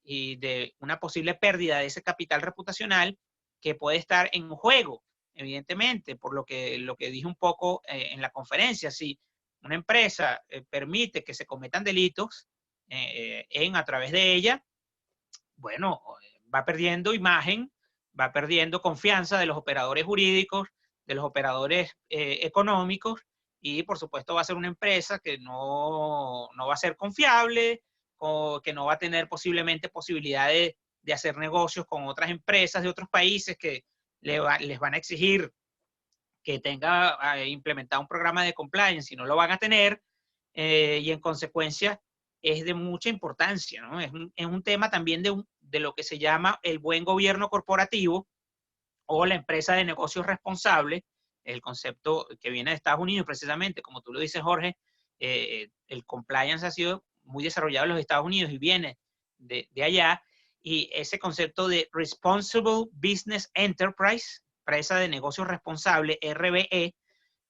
y de una posible pérdida de ese capital reputacional que puede estar en juego, evidentemente, por lo que dije un poco en la conferencia. Si una empresa permite que se cometan delitos a través de ella, bueno, va perdiendo imagen, va perdiendo confianza de los operadores jurídicos, de los operadores económicos, y por supuesto va a ser una empresa que no va a ser confiable, o que no va a tener posiblemente posibilidades de hacer negocios con otras empresas de otros países que les van a exigir que tenga implementado un programa de compliance y no lo van a tener, y en consecuencia es de mucha importancia, ¿no? Es un tema también de lo que se llama el buen gobierno corporativo o la empresa de negocios responsable, el concepto que viene de Estados Unidos precisamente, como tú lo dices, Jorge, el compliance ha sido muy desarrollado en los Estados Unidos y viene de allá, y ese concepto de Responsible Business Enterprise, empresa de negocios responsable, RBE,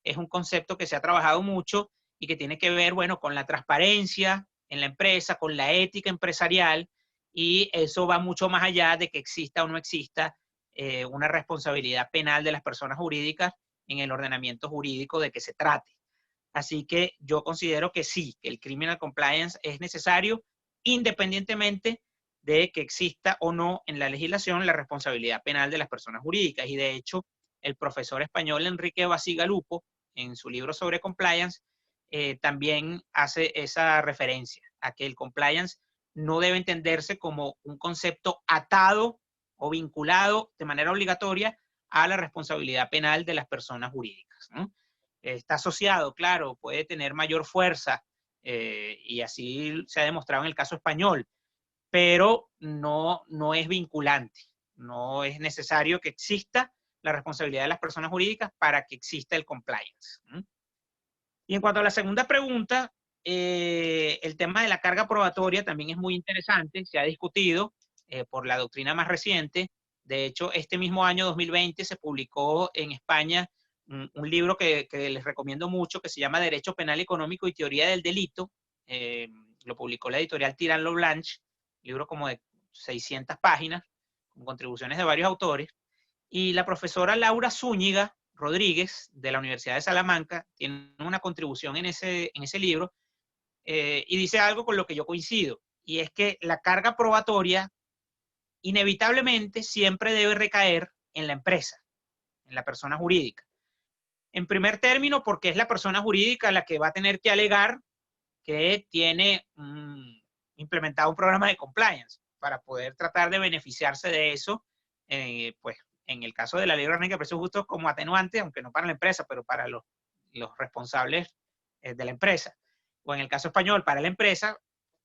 es un concepto que se ha trabajado mucho y que tiene que ver, bueno, con la transparencia en la empresa, con la ética empresarial, y eso va mucho más allá de que exista o no exista una responsabilidad penal de las personas jurídicas en el ordenamiento jurídico de que se trate. Así que yo considero que sí, que el criminal compliance es necesario independientemente de que exista o no en la legislación la responsabilidad penal de las personas jurídicas. Y de hecho, el profesor español Enrique Basigalupo, en su libro sobre compliance, también hace esa referencia a que el compliance no debe entenderse como un concepto atado o vinculado de manera obligatoria a la responsabilidad penal de las personas jurídicas, ¿no? Está asociado, claro, puede tener mayor fuerza, y así se ha demostrado en el caso español, pero no es vinculante. No es necesario que exista la responsabilidad de las personas jurídicas para que exista el compliance. Y en cuanto a la segunda pregunta, el tema de la carga probatoria también es muy interesante, se ha discutido por la doctrina más reciente. De hecho, este mismo año 2020 se publicó en España un libro que les recomiendo mucho, que se llama Derecho Penal Económico y Teoría del Delito. Lo publicó la editorial Tirán-Lo Blanche, libro como de 600 páginas, con contribuciones de varios autores. Y la profesora Laura Zúñiga Rodríguez, de la Universidad de Salamanca, tiene una contribución en ese libro, y dice algo con lo que yo coincido, y es que la carga probatoria inevitablemente siempre debe recaer en la empresa, en la persona jurídica. En primer término, porque es la persona jurídica la que va a tener que alegar que tiene implementado un programa de compliance para poder tratar de beneficiarse de eso, pues en el caso de la Ley Orgánica de Precios Justos como atenuante, aunque no para la empresa, pero para los responsables de la empresa. O en el caso español, para la empresa,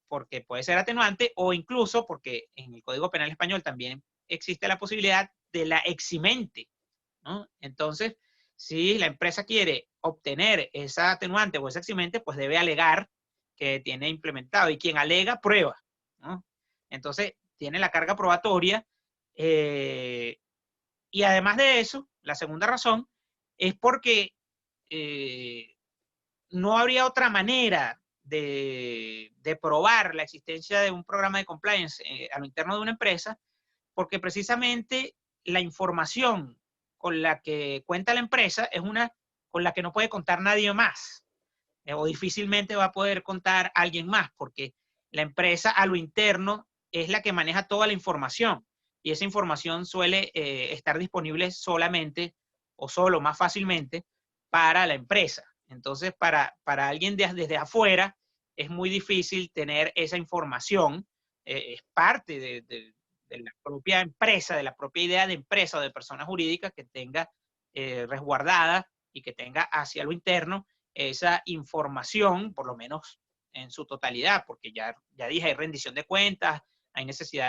porque puede ser atenuante, o incluso porque en el Código Penal español también existe la posibilidad de la eximente, ¿no? Entonces, si la empresa quiere obtener esa atenuante o esa eximente, pues debe alegar que tiene implementado, y quien alega prueba, ¿no? Entonces, tiene la carga probatoria, y además de eso, la segunda razón es porque no habría otra manera de probar la existencia de un programa de compliance a lo interno de una empresa, porque precisamente la información con la que cuenta la empresa es una con la que no puede contar nadie más, o difícilmente va a poder contar alguien más, porque la empresa a lo interno es la que maneja toda la información, y esa información suele estar disponible solamente o solo más fácilmente para la empresa. Entonces, para alguien desde afuera es muy difícil tener esa información. Es parte de la propia empresa, de la propia idea de empresa o de persona jurídica que tenga resguardada y que tenga hacia lo interno esa información, por lo menos en su totalidad, porque ya dije, hay rendición de cuentas, hay necesidad